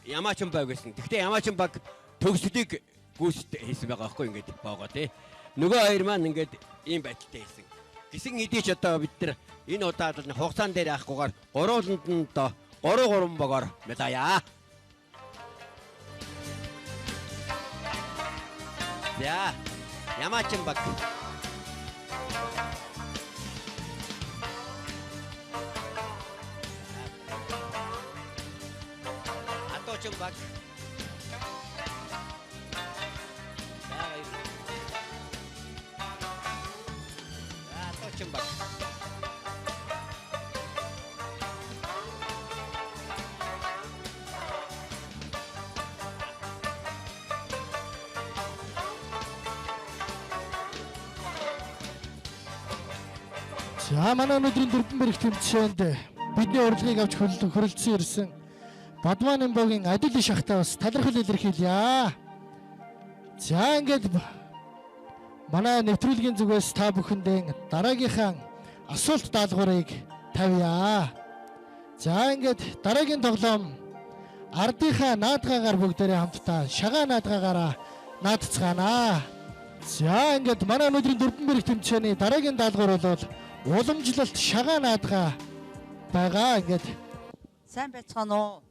Ямаачин баг гэсэн. Гэхдээ Ямаачин баг төгсөлийг гүйцэд хийсэн байгаа байхгүй ингээд боогоо те. Нөгөө хоёр маань ингээд ийм байдалтай хийсэн. Гисэн хэдий ч одоо бид нар энэ удаад л хугацаан дээр авахгүйгээр гурвууланд нь одоо 3 багаар медаяа. За Ямаачин баг. Адуучин баг. Адуучин баг. За манай өнөөдрийн Дөрбөнбөрг тэмцээнд бидний урилгыг авч хөрөлдсөн ирсэн Бадмааны богийн адил шахтаа бас талархал илэрхийлье. За ингээд манай нэвтрүүлгийн зүгээс та бүхэндээ дараагийнхаа асуулт даалгаврыг тавья. За ингээд дараагийн тоглоом ардынхаа наадгаагаар бүгдээрээ хамтдаа шагаа наадгаагаараа наадцгаана. За ингээд манай өнөөдрийн Дөрбөнбөрг тэмцээний дараагийн даалгавар бол уламжлалт шагаа наадгаа байгаа ингээд. Сайн байцгаана уу?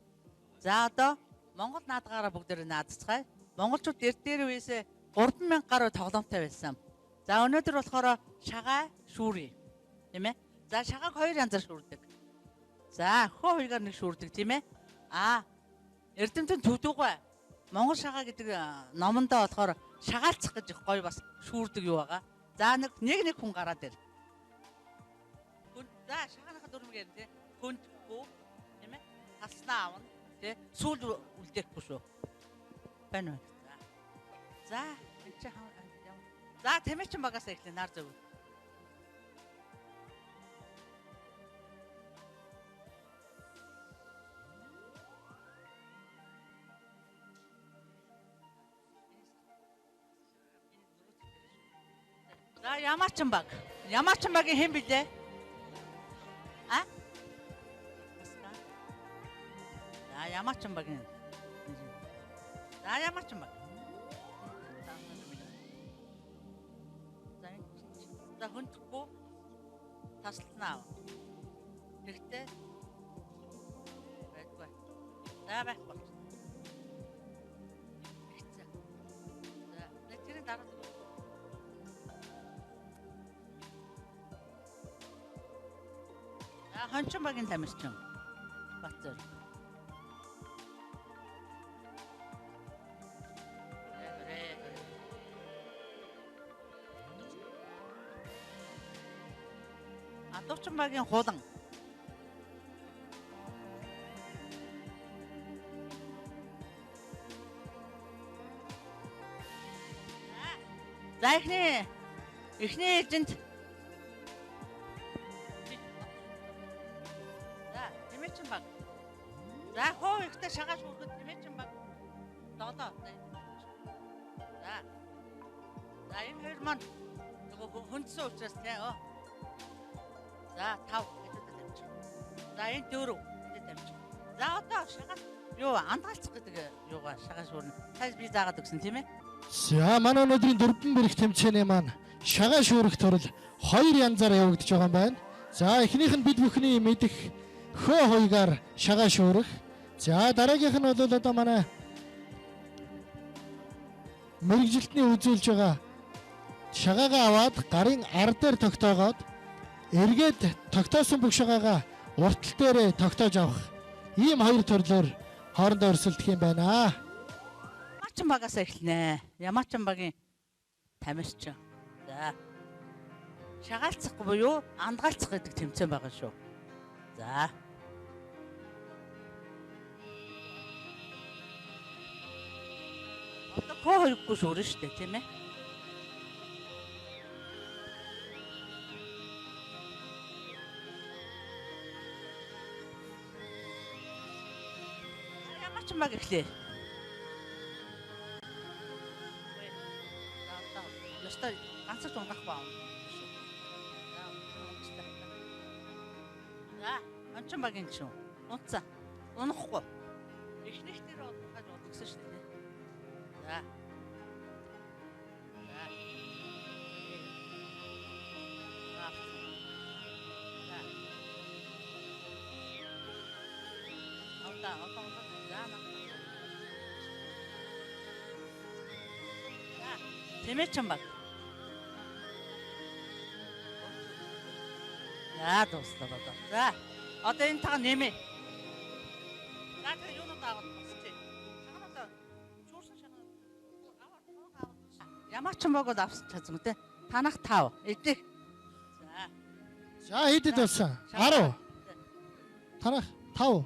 За одоо Монгол наадгаараа бүгдээрээ наадцгаая. Монголчууд дээр үеэсээ 3000 гаруй тоглоомтой байсан. За өнөөдөр болохоор шагаа шүүрээ. Тийм ээ? За шагааг 2 янзаар шүүрдэг. За хөө хоёроор нэг шүүрдэг тийм ээ? Эрдэмтэн төдөөгүй. Монгол шагаа гэдэг номондоо болохоор шагаалцах гэж гоё бас шүүрдэг юу байгаа. За нэг хүн гараад ир. За шагааныхаа дүрмээр тий хүндгүй тийм ээ таснаа авна тий сүүл үлдээхгүй шүү байна уу. За энэ чи за Тэмээчин багаас эхлэе нар зөв. За Ямаачин баг. Ямаачин багийн хэн билээ? За Ямаачин баг. За Ямаачин баг. За хүндхгүй таслана. Тэгтээ байдгүй. За байхгүй. За тэрийн дараа Хончин багийн тамирчин Батзор. Адуучин багийн хулан. За эхний эжент Тэмээчин баг. За хоо ихтэй шагаа шүүрхэд Тэмээчин баг 7. За энэ хоёр маань нөгөө хүндсэн учраас тий. За 5 хэдэд тавьчих. За энэ 4 хэдэд тавьчих. За одоо шагаа юу андгаалцах гэдэг юугаа шагаа шүүрнэ. Тайс би заагаад өгсөн тийм ээ. За манай өнөөдрийн Дөрбөнбөрг тэмцээний маань шагаа шүүрэх турал 2 янзаар явагдаж байгаа юм байна. За эхнийх нь бид бүхний мэдих хөө хоёгаар шагаа шуурах. За дараагийнх нь бол одоо манай мэрэгжилтний үзүүлж байгаа шагаагаа аваад гарын ар дээр тогтоогоод эргээд тогтоосон бүх шагаагаа уртал дээрээ тогтоож авах. Ийм хоёр төрлөөр хоорондоо өрсөлдөх юм байна. Ямаачин багаас эхэлнэ. Ямаачин багийн тамирчин. За. Шагаалцахгүй буюу андгаалцах гэдэг тэмцээн байгаа шүү. За. Одоо хоёргүй шуурна шүү дээ, тийм ээ? Ямаачин баг эхлэе. Яста ганцхан унгах баа. За, ончин багийн шүү. Унцаа. Унахгүй. Эхнийх дээр гаж удагсан шүү дээ. За. За. Одоо. За. За. Тэмээчин баг. За дуслаа одоо. За. Одоо энэ тага нэмээ. За тэгээ юу надад аваад босчих. Шагаанаа шуурсан шагаа. Ямаачин богод авсан чадсан үү те? Танах 5. Эдэх. За хэдэд болсон? 10. Танах 5.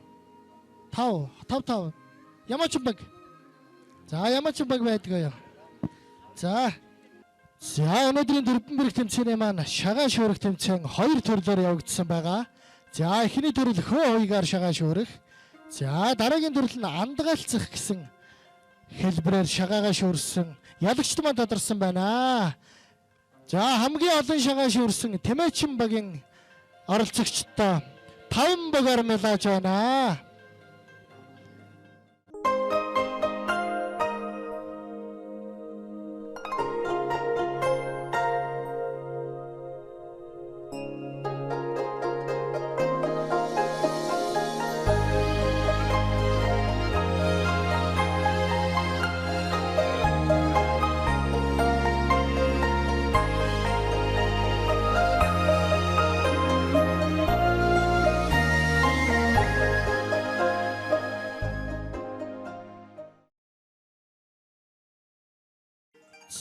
5. Ямаачин баг. За ямаачин баг байдгаа юу. За өнөөдрийн дөрвөн бэрх тэмцээний маань шагаа шуурах тэмцээн хоёр төрлөөр явагдсан байгаа. За эхний төрөл хөө хоёгаар шагаа шуурах. За дараагийн төрөл нь андгаалцах гэсэн хэлбэрээр шагаагаа шуурсан ялагчд маань тодорсон байна. За хамгийн олон шагаа шуурсан Тэмээчин багийн оролцогчдоо 5 багаар мэлааж байна.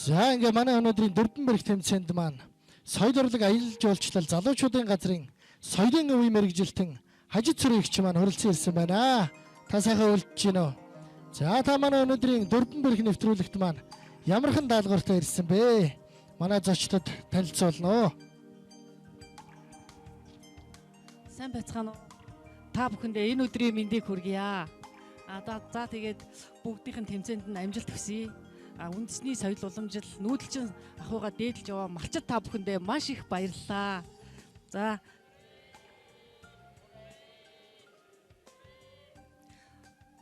За ингээ манай өнөөдрийн дөрвөн бэрх тэмцээнд маань соёл урлаг аялал жуулчлал залуучуудын газрын соёлын үе мэрэгжилтэн хажид цэрэгч маань хүрэлцэн ирсэн байна. Та сайхан үлдэж гинөө. За та манай өнөөдрийн дөрвөн бэрх нэвтрүүлэгт маань ямархан даалгавартай ирсэн бэ? Манай зочдод танилцуулна. Сайн байцгаана уу? Та бүхэндээ энэ өдрийн мэндийг хүргье. За тэгээд бүгдийнх нь тэмцээнд нь амжилт хүсье. Үндэсний соёл уламжил нүүдэлчин ахуйгаа дээдлж яваа малчид та бүхэндээ маш их баярлалаа. За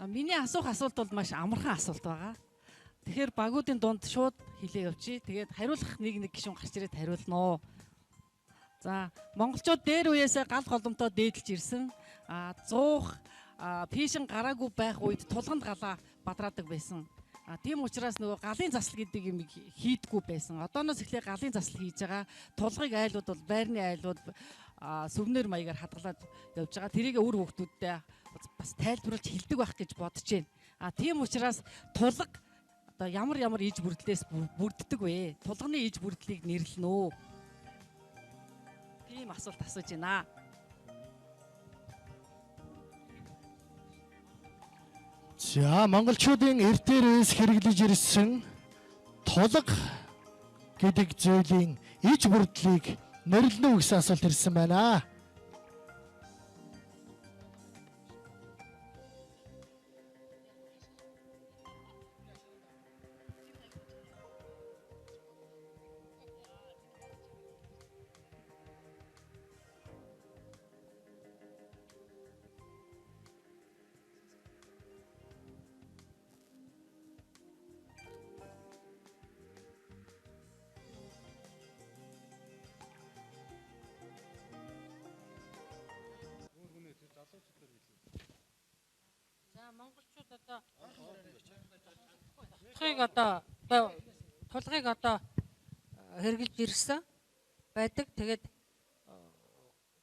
миний асуух асуулт бол маш амархан асуулт байгаа. Тэгэхээр багуудын дунд шууд хэлээ явчих. Тэгээд хариулах нэг гишүүн гарч ирээд хариулна. За монголчууд дээр үеэсээ гал голомтоо дээдлж ирсэн. 100 пишин гараагүй байх үед тулганд галаа бадраадаг байсан. Тийм учраас нөгөө галын засал гэдэг юм хийдгүү байсан. Одооноос эхлээ галын засал хийж байгаа. Тулгыг айлууд бол байрны айлууд сүвнэр маягаар хадгалаад явж байгаа. Тэрийг үр хөвгтүүдтэй бас тайлбарлаж хэлдэг байх гэж бодож байна. Тийм учраас тулга одоо ямар иж бүрдлээс бүрддэг вэ? Тулганы иж бүрдлийг нэрлэнэ үү? Тийм асуулт асууж байна. За монголчуудын эртээр үеэс хэрэглэж ирсэн тулга гэдэг зүйлийн иж бүрдлийг нэрлэнэ үү гэсэн асуулт ирсэн байна. тулгыг одоо хэрглэж ирсэн байдаг. Тэгээд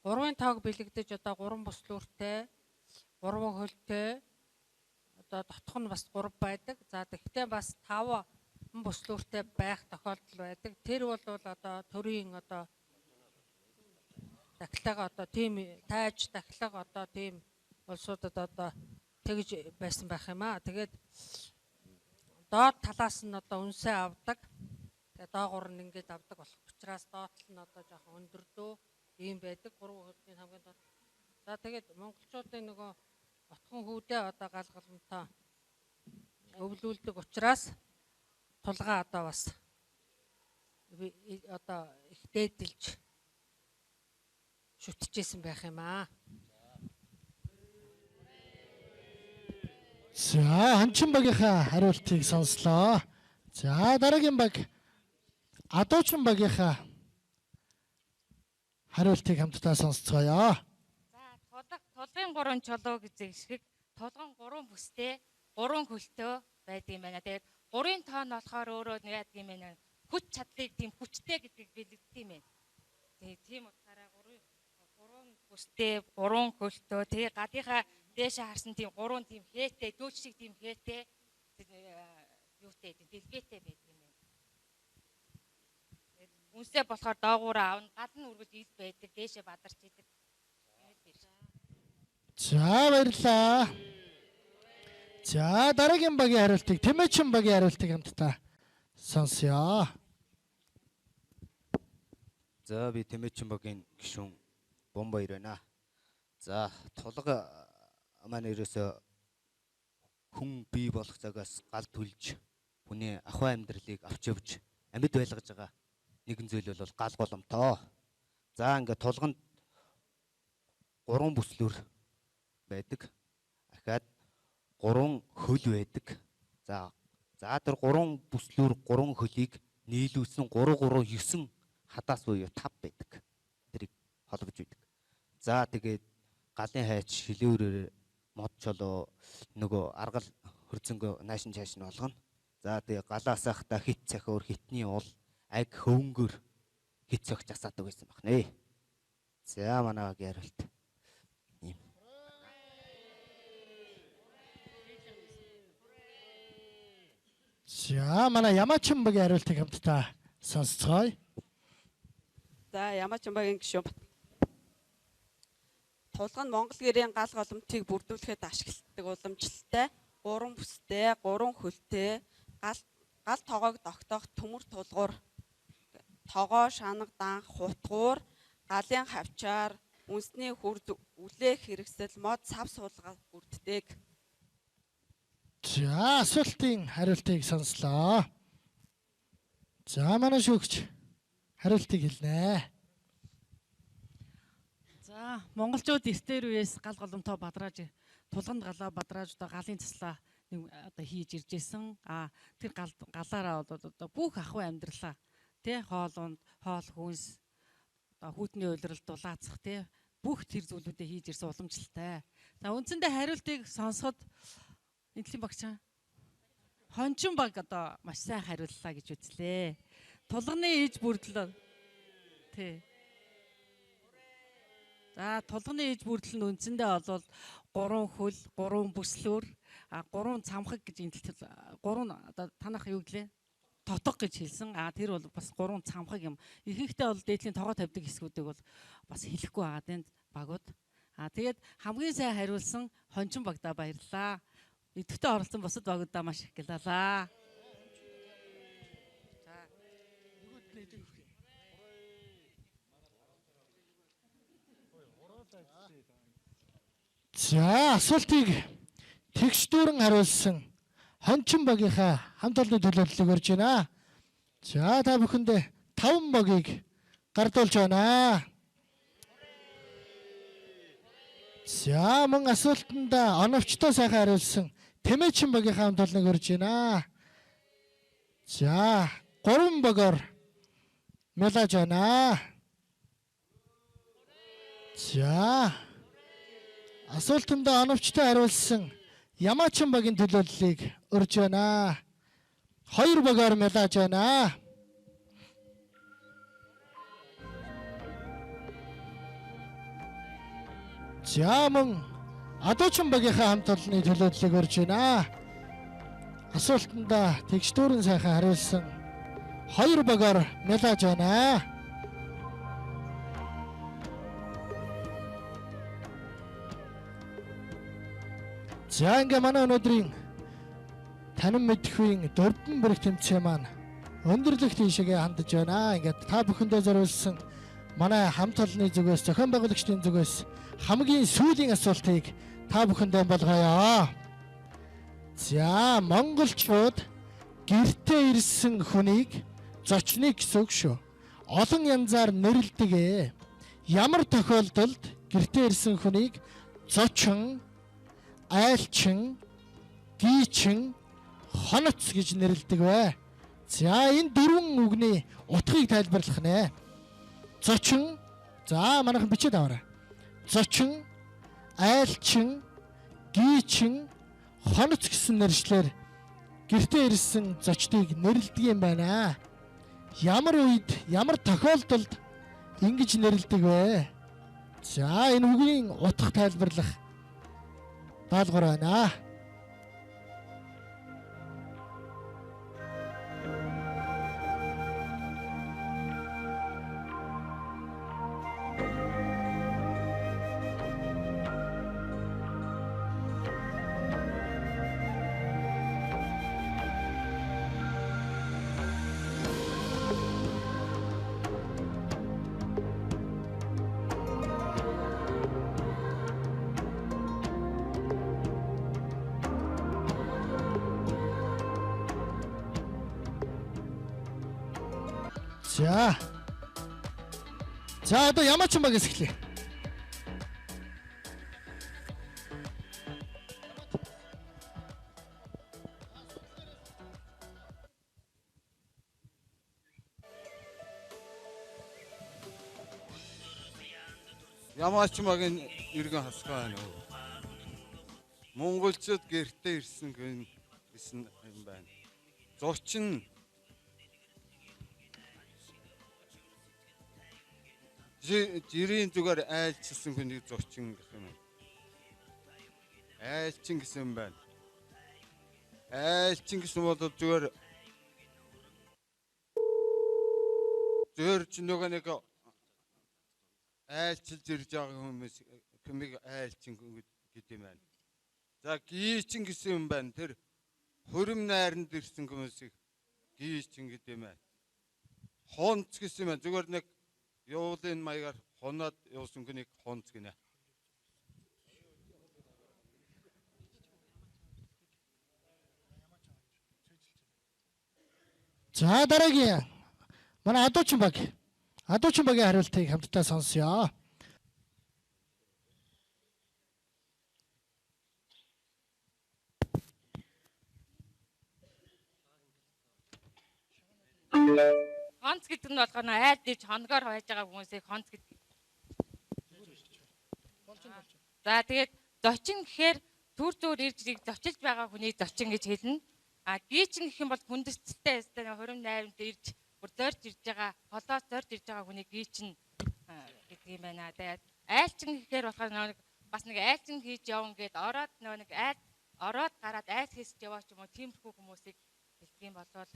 3-ын тоог бэлэгдэж одоо 3 бүслүүртэй, 3 хөлтэй, одоо дотох нь бас 3 байдаг. За тэгтээ бас 5 бүслүүртэй байх тохиолдол байдаг. Тэр бол одоо төрийн одоо дахлага одоо тийм тайж дахлага одоо тийм улсуудад одоо тэгж байсан байх юм аа. Тэгээд доод талаас нь одоо үнсээ авдаг. Тэгээд доогуур нь ингэж авдаг болох учраас доотл нь одоо жоохон өндөрдөө ийм байдаг. 3 хөлийн хамгийн доод. За тэгээд монголчуудын нөгөө отхон хүүдээ одоо галгалмтай өвлүүлдэг учраас тулгаа одоо бас одоо их дээдэлж шүтчихсэн байх юм аа. За ханчин багийнхаа хариултыг сонслоо. За дараагийн баг Адуучин багийнхаа хариултыг хамтдаа сонсцгоё. За тулгын 3 чулуу гэж шиг тулгын 3 бүстэй 3 хөлтөө байдаг юм байна. Тэгээд 3-ын тоо нь болохоор өөрөө нэг яадаг юм байна. Хүч чадлыг тийм хүчтэй гэдгийг бэлэгддэг юм байна. Тийм утгаараа 3 бүстэй 3 хөлтөө тэгээ гадынхаа дээшээ харсан тийм 3 тийм хээтэй дүүч шиг тийм хээтэй юутэй дэлбэтэй байдаг юм байна. Үнсээ болохоор доогууraa авна, гал нь үргэлж ил байдаг, дээшээ бадарч идэг. За баярлаа. За дараагийн багийн хариултыг Тэмээчин багийн хариултыг хамтдаа сонсъё. За би Тэмээчин багийн гишүүн Бомбаяр байна. За тулга маань ерөөсө хүн бий болох цагаас гал түлж хүний ахуй амьдралыг авч явж амьд байлгаж байгаа нэгэн зүйл бол гал голомтоо. За ингээд тулганд 3 бүслүр байдаг. Ахаад 3 хөл байдаг. За тэр 3 бүслүр 3 хөлийг нийлүүлсэн 3 хадаас буюу 5 байдаг. Тэрийг холбож байдаг. За тэгээд галын хайч шилүүрээр мод чолоо нөгөө аргал хөрзөнгөө наашин чааш нь болгоно. За тэгээд галаас ахта хит цахиур хитний уул аг хөвөнгөр хит цогч асаадаг байсан байна. За манай багийн хариулт. За манай Ямаачин багийн хариултыг хамтдаа сонсцгоё. За Ямаачин багийн гишүүн тулга нь монгол гэрийн гал голомтыг бүрдүүлэхэд ашигладаг уламжлалтай 3 бүстэй 3 хөлтэй гал тоогоог тогтоох төмөр тулгуур тогоо шанаг данх хутгуур галын хавчаар үнсний хүрд үлээх хэрэгсэл мод сав суулга бүрддэг. За асуултын хариултыг сонслоо. За манай шүүгч хариултыг хэлнэ. За монголчууд эртээр үеэс гал голомтоо бадрааж тулганд галаа бадрааж одоо галын заслаа одоо хийж иржсэн. Тэр галаараа одоо бүх ахуй амьдралаа тий хоол хүнс одоо хүүтний уйлрал дулаацах тий бүх тэр зүйлүүдээ хийж ирсэн уламжлалтай. За үндсэндээ хариултыг сонсоход эдлийн багч хончин баг одоо маш сайн хариуллаа гэж үзлээ. Тулганы ээж бүрдэл тий. За тулганы ээж бүрдэл нь үндсэндээ бол 3 хөл, 3 бүслүүр, 3 цамхаг гэж энэ 3 одоо танах юу гэлээ? Тотог гэж хэлсэн. Тэр бол бас 3 цамхаг юм. Ихэнхдээ бол дээдлийн тоогоо тавьдаг хэсгүүдийг бол бас хэлэхгүй байгаа энэ багууд. Тэгээд хамгийн сайн хариулсан хончин багтаа баярлалаа. Идэвхтэй оролцсон бусад багуудаа маш их гялалаа. За асуултыг тэгш дүүрэн хариулсан хончин багийнхаа хамт олонны төлөөллөг өрж байна. За та бүхэндээ 5 багийг гардуулж байна. За мөн асуултанд оновчтой сайхан хариулсан Тэмээчин багийнхаа хамт олоныг өрж байна. За 3 багоор мэлаж байна. За асуултанд оновчтой хариулсан Ямаачин багийн төлөөллийг өрж байна. 2 багаар медалж байна. За мөн Адуучин багийнхаа хамт олонны төлөөдлөг өрж байна. Асуултанда тэгштүүрэн сайхан хариулсан 2 багаар медалж байна. За ингээ манай өнөөдрийн танин мэдхийн 4 бүрэг тэмцээн маань өндөрлөх тийшээгээ хандж байна. Ингээд та бүхэндээ зориулсан манай хамт олонны зүгээс зохион байгуулагчдын зүгээс хамгийн сүүлийн асуултыг та бүхэндээ болгоё. За монголчууд гэртээ ирсэн хүнийг зочныг гэсэн үг шүү. Олон янзаар нэрлэдэг. Ямар тохиолдолд гэртээ ирсэн хүнийг зочин, айлчин, гийчин, хоноц гэж нэрлэдэг вэ? За энэ 4 үгний утгыг тайлбарлах нэ. Зочин, за манайхан бичээд аваарай. Зочин, айлчин, гийчин, хоноц гэсэн нэршлэр гэртээ ирсэн зочдыг нэрлэдэг юм байна. Ямар үед, ямар тохиолдолд ингэж нэрлэдэг вэ? За энэ үгийн утга тайлбарлах даалгавар байна. За одоо ямаачин багаас эхлэе. Ямаач магийн иргэн хасгаа байна уу? Монголчууд гэртээ ирсэн гэсэн юм байна. Зочин жирийн зүгээр айлчилсан хүнийг зочин гэх юм. Айлчин гэсэн юм байна. Айлчин гэсэн бол зүгээр ч нэг айлчилж ирж байгаа хүмүүс хүмийг айлчин гэдэг юм байна. За гийчин гэсэн юм байна. Тэр хөрөм найранд ирсэн хүмүүсийг гийчин гэдэг юм байна. Хонц гэсэн юм байна. Зүгээр нэг явуулын маягаар хоноод явуулсан хүнийг хонц гинэ. За дараагийн манай Адуучин баг. Адуучин багийн хариултыг хамтдаа сонсъё. Хонц гэдэг нь болохоор айл дэж хоногоор хойж байгаа хүмүүсийг хонц гэдэг. За тэгээд зочин гэхээр түр зөөр ирж зочилж байгаа хүнийг зочин гэж хэлнэ. А гийчин гэх юм бол хүндэстэй хурим найрамд ирж бүр зорж ирж байгаа, холоос зорж ирж байгаа хүнийг гийчин гэдэг юм байна. Тэгээд айлчин гэхээр болохоор бас нэг айлчин хийж явна гэд ороод нэг ороод гараад айл хийсч яваач юм уу тиймэрхүү хүмүүсийг хэлдэг юм болов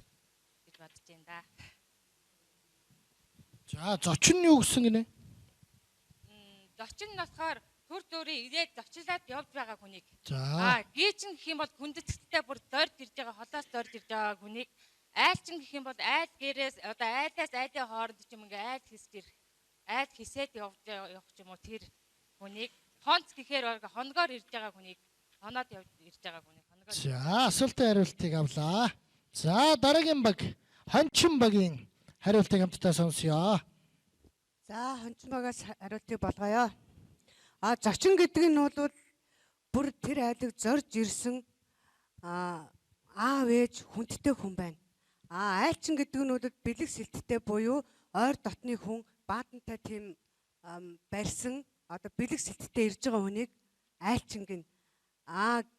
гэж бодож байна да. За зочин нь юу гэсэн гинэ? Зочин нь болохоор түр зөөрийн ирээд зочлаад явж байгаа хүнийг. Гийчин гэх юм бол хүндэтгэлтэй бүр зорж ирж байгаа, холоос зорж ирж байгаа хүнийг. Айлчин гэх юм бол айл гэрээс одоо айлаас айлын хооронд ч юм ингээ айл хийсээд явах ч юм уу тэр хүнийг. Хонц гэхээр хоногоор ирж байгаа хүнийг, хоноод ирж байгаа хүнийг. За асуултын хариултыг авлаа. За дараагийн баг Хончин багийн хариултыг хамтдаа сонсъё. За Хончин багаас хариултыг болгоё. Зочин гэдэг нь бол бүр тэр айлыг зорж ирсэн аав ээж хүндтэй хүн байна. Айлчин гэдэг нь бол бэлэг сэлттэй буюу ойр дотны хүн баатантай тийм барьсан одоо бэлэг сэлттэй ирж байгаа хүнийг айлчин гин.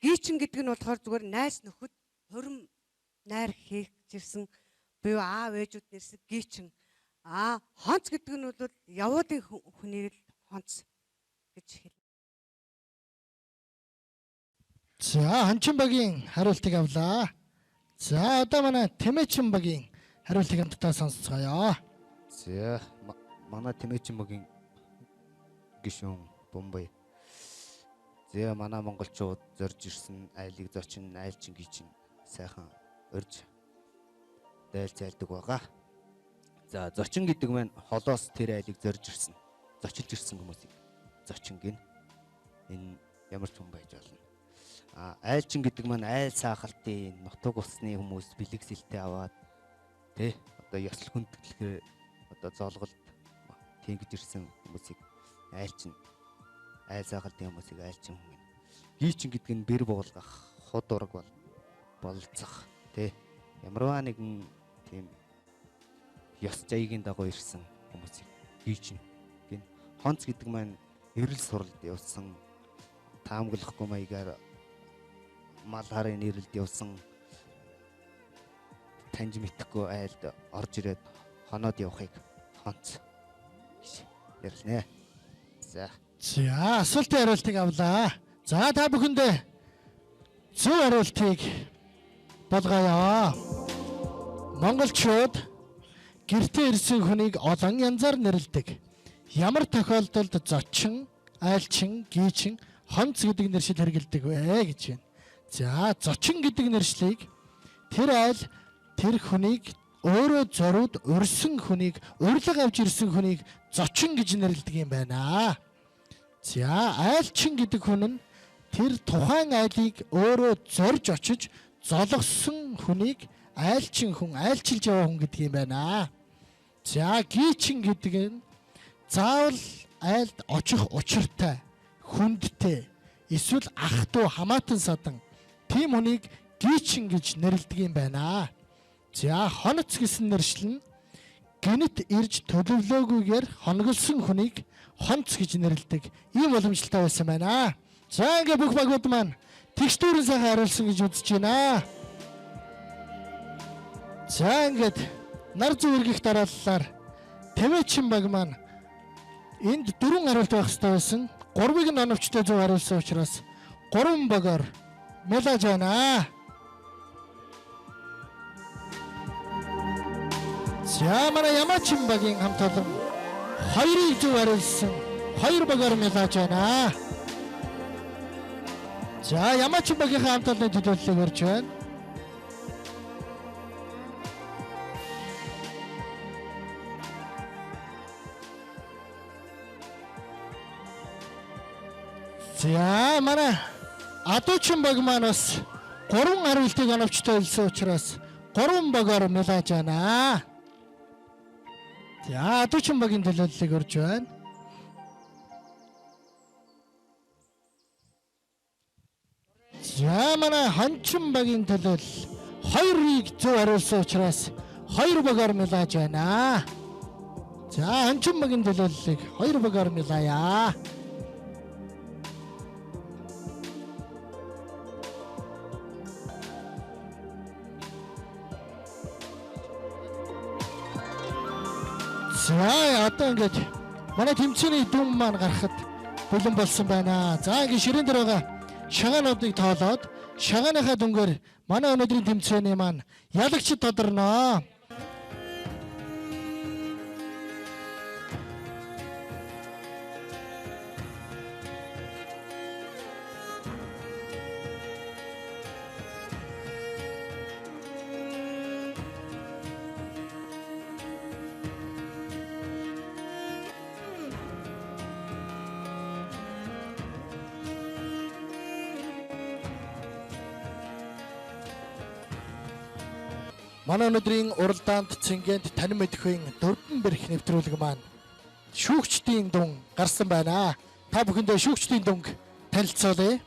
Гийчин гэдэг нь болохоор зүгээр найс нөхөд хурим найр хийгчирсэн буюу аав ээжүүд нэрсэн гийчин. Хонц гэдэг нь бол явуулын хүнийг л хонц гэж хэлнэ. За Хончин багийн хариултыг авлаа. За одоо манай Тэмээчин багийн хариултыг хамтдаа сонсцгоё. За манай Тэмээчин багийн гишүүн Бомбай. За манай монголчууд зорж ирсэн айлыг зочин, айлчин гичин сайхан урьж дайлцайлдаг байгаа. За зочин гэдэг маань холоос тэр айлыг зорж ирсэн, зочилж ирсэн хүмүүсийг зочин гин. Энэ ямар ч хүн байж болно. Айлчин гэдэг маань айл саахалтын нутаг усны хүмүүс бэлэгсэлтэй аваад тэ одоо ёслол хүндэтгэлээр одоо зоолголд тэнгиж ирсэн хүмүүсийг айлчин, айл саахалтын хүмүүсийг айлчин хүн. Гийчин гэдэг нь бэр буулгах, худ ураг бололцох тэ ямарваа нэгэн тийм ёс жаягийн дагуу ирсэн хүмүүсийг гийчин гин. Хонц гэдэг маань эрэл суралд явсан, таамаглахгүй маягаар мал харын нэрэлд явсан, таньж мэдхгүй айлд орж ирээд хоноод явахыг хонц гэж ярьлаа. За асуултын хариултыг авлаа. За та бүхэндээ зөв хариултыг болгоё. Монголчууд гэртээ ирсэн хүнийг олон янзаар нэрлэдэг. Ямар тохиолдолд зочин, айлчин, гийчин, хонц гэдэг нэршил хэрэгэлдэг вэ гэж байна. За зочин гэдэг нэршлийг тэр айл тэр хүнийг өөрөө зориуд урьсан хүнийг, урилга авч ирсэн хүнийг зочин гэж нэрлэдэг юм байна. За айлчин гэдэг хүн нь тэр тухайн айлыг өөрөө зорж очиж зологсон хүнийг айлчин хүн, айлчилж яваа хүн гэдэг юм байна. За гийчин гэдэг нь заавал айлд очих учиртай, хүндтэй, эсвэл ах トゥ хамаатан садан тийм хүнийг гийчин гэж нэрлэдэг юм байна. За хоноц гэсэн нэршил нь гинэт ирж төлөвлөөгүйгээр хоноглосон хүнийг хонц гэж нэрлэдэг. Ийм уламжлалтай байсан байна. За ингээ бүх багууд маань тэгштүүрэн сайхан хариулсан гэж үзэж байна. За ингээд нар зүй эргэх дарааллаар Тэмээчин баг маань энд 4 хариулт байх хэрэгтэй байсан. 3-ыг нь оновчтой зөв хариулсан учраас 3 багаар мэлаж байна. За манай Ямаачин багийн хамт олон 2-ыг зөв хариулсан 2 багаар мэлаж байна. За Ямаачин багийн хамт олонны төлөвлөлийг өрж байна. За манай Адуучин баг маань бас 3 хариултыг оновчтой хэлсэн учраас 3 багаар мэлаж байна. За Адуучин багийн төлөвлөлийг өрж байна. За манай Хончин багийн төлөвлөл 2-ыг зөв хариулсан учраас 2 багаар мэлаж байна. За Хончин багийн төлөвлөлийг 2 багаар мэлая. За одоо ингээд манай тэмцээний дүн маань гарахад бэлэн болсон байна. За ингээд ширээн дээр байгаа шагаануудыг тоолоод шагааныхаа дүнгээр манай өнөөдрийн тэмцээний маань ялагчид тодорно. Манай өнөөдрийн уралдаанд цэнгэнд танин мэдхийн дөрвөн бэрх нэвтрүүлэг маань шүүгчдийн дүн гарсан байна. Та бүхэндээ шүүгчдийн дүнг танилцуулъя.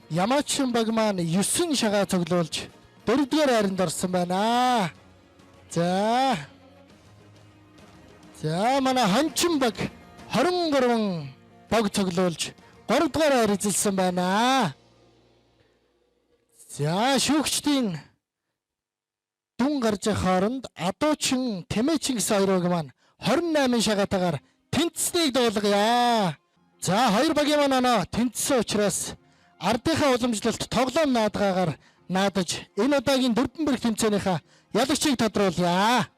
Ямаачин баг маань 9 шагаа цуглуулж 4-р хайранд орсон байна. За манай Хончин баг 23 баг цуглуулж 3-р хайр эзэлсэн байна. За шүүгчдийн дүн гарч хооронд адуучин Тэмээчин гэсэн хоёр баг маань 28 шагаатаагаар тэнцснийг дуулгая. За хоёр багийн маань оноо тэнцсэн учраас ардынхаа уламжлалт тоглоом наадгаагаар наадаж энэ удаагийн дөрвөн бэрх тэмцээнийхээ ялагчийг тодруулъя.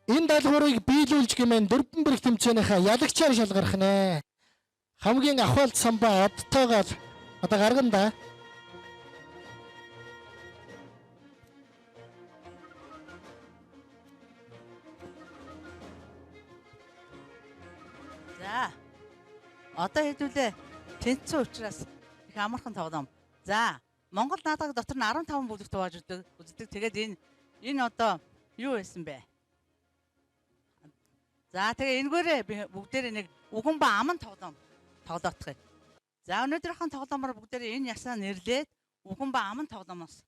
Энэ даалгаврыг биелүүлж гэмээр дөрвөн бэрх тэмцээнийхээ ялагчаар шалгарах нэ. Хамгийн ахвалт самбаа одтойгоор одоо гаргана да. За. Одоо хэдүүлээ тэнцсэн учраас их амархан тоглоом. За, Монгол наадгаг дотор нь 15 бүлэгт хувааж үздэг. Тэгээд энэ одоо юу байсан бэ? За, тэгээ энэгээрээ бүгдээрээ нэг үгэн ба аман тоглоом тоглоодох юм. За, өнөөдрийнхэн тоглоомоор бүгдээрээ энэ ясаа нэрлээд үгэн ба аман тоглоомоос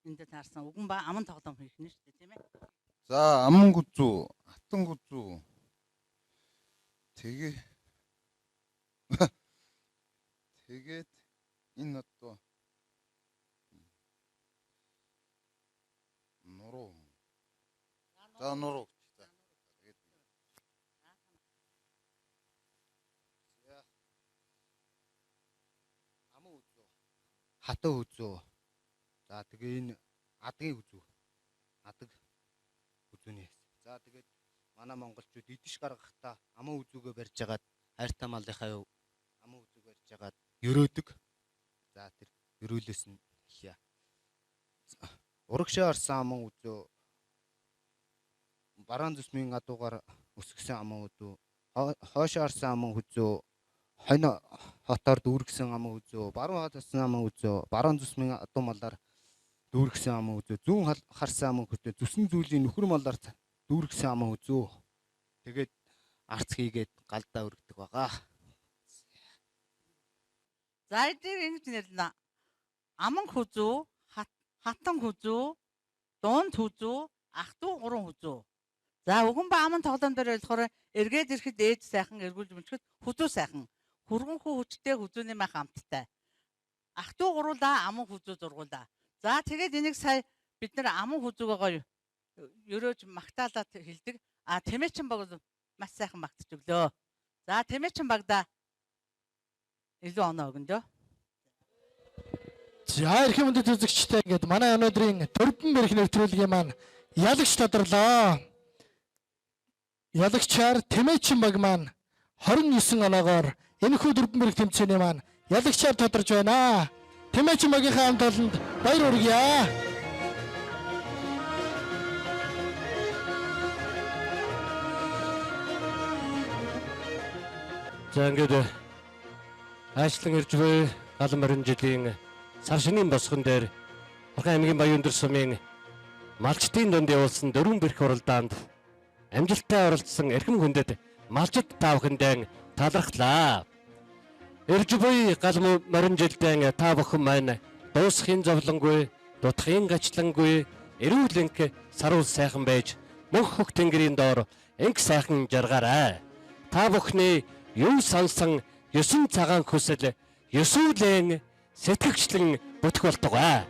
энд таарсан үгэн ба аман тоглоом хийх нь шүү дээ, тийм ээ. За аман гүзүү, хатан гүзүү. Тэгээд энэ одоо нуруу. За нуруу. Хатан үзүү. За тэгээ энэ адгийн үзүү. Адаг үзүүний. За тэгээд манай монголчууд идэвш гаргахдаа аман үзүүгээ барьж агаад хайртай малынхаа аман үзүүг барьж агаад өрөөдөг. За тэр өрөөлөөс нь хийя. Урагшаа орсон аман үзүү. Бараан зүсмийн адуугаар өсгсөн аман үзүү. Хоошоо орсон аман үзүү. Хойно хотоор дүүргсэн аман үзүү, баруун хот орсон аман үзүү, баруун зүсмийн адуу малаар дүүргсэн аман үзүү, зүүн харсан аман хөтөө, зүсэн зүйлийн нөхөр малаар дүүргсэн аман үзүү. Тэгээд арц хийгээд галдаа өргөдөг байгаа. За эдгээр ингэж нэрлэнэ. Аман хүзүү, хатан хүзүү, дунд хүзүү, ах トゥ 3 хүзүү. За үгэн ба аман тоглоом дээр болохоор эргээд ирэхэд ээж сайхан, эргүүлж мөчгөд хүзүү сайхан. Хүргэн хүү хүчтэй хүзүүний мах амттай. Ах トゥ гуруулаа аман хүзүү зургуулаа. За тэгээд энийг сая бид нар аман хүзүүгээ гоё ерөөж магтаалаад хэлдэг. А Тэмээчин баг маш сайхан магтж өглөө. За Тэмээчин багда илүү оноо өгнө. За эрхэм хүндэт үзэгчтэй ингээд манай өнөөдрийн дөрвөн бэрх нэвтрүүлгийн маань ялагч тодорлоо. Ялагчаар Тэмээчин баг маань 29 оноогоор энэхүү дөрвөн бэрх тэмцээний маань ялагчаар тодорж байна. Тэмээчин багийнхаа хамт олонд баяр хүргье. За ингээд Аашлан ирж буй галан морин жилийн сар шинийн босгон дээр Орхон аймгийн Баян Өндөр сумын малчдын дунд явуулсан дөрвөн бэрх уралдаанд амжилттай оролцсон эрхэм хүндэт малчид та бүхэндээ талархлаа. Ирж буй галан морин жилдээ та бүхэн маань дуусхын зовлонгүй, дутхын гачлангүй, эрүүл энх саруул сайхан байж мөнх хөх тэнгэрийн доор энх сайхан жаргаарай. Та бүхний юу сансан 9 цагаан хүсэл 9 лэн сэтгэгчлэн бүтэх болтугай.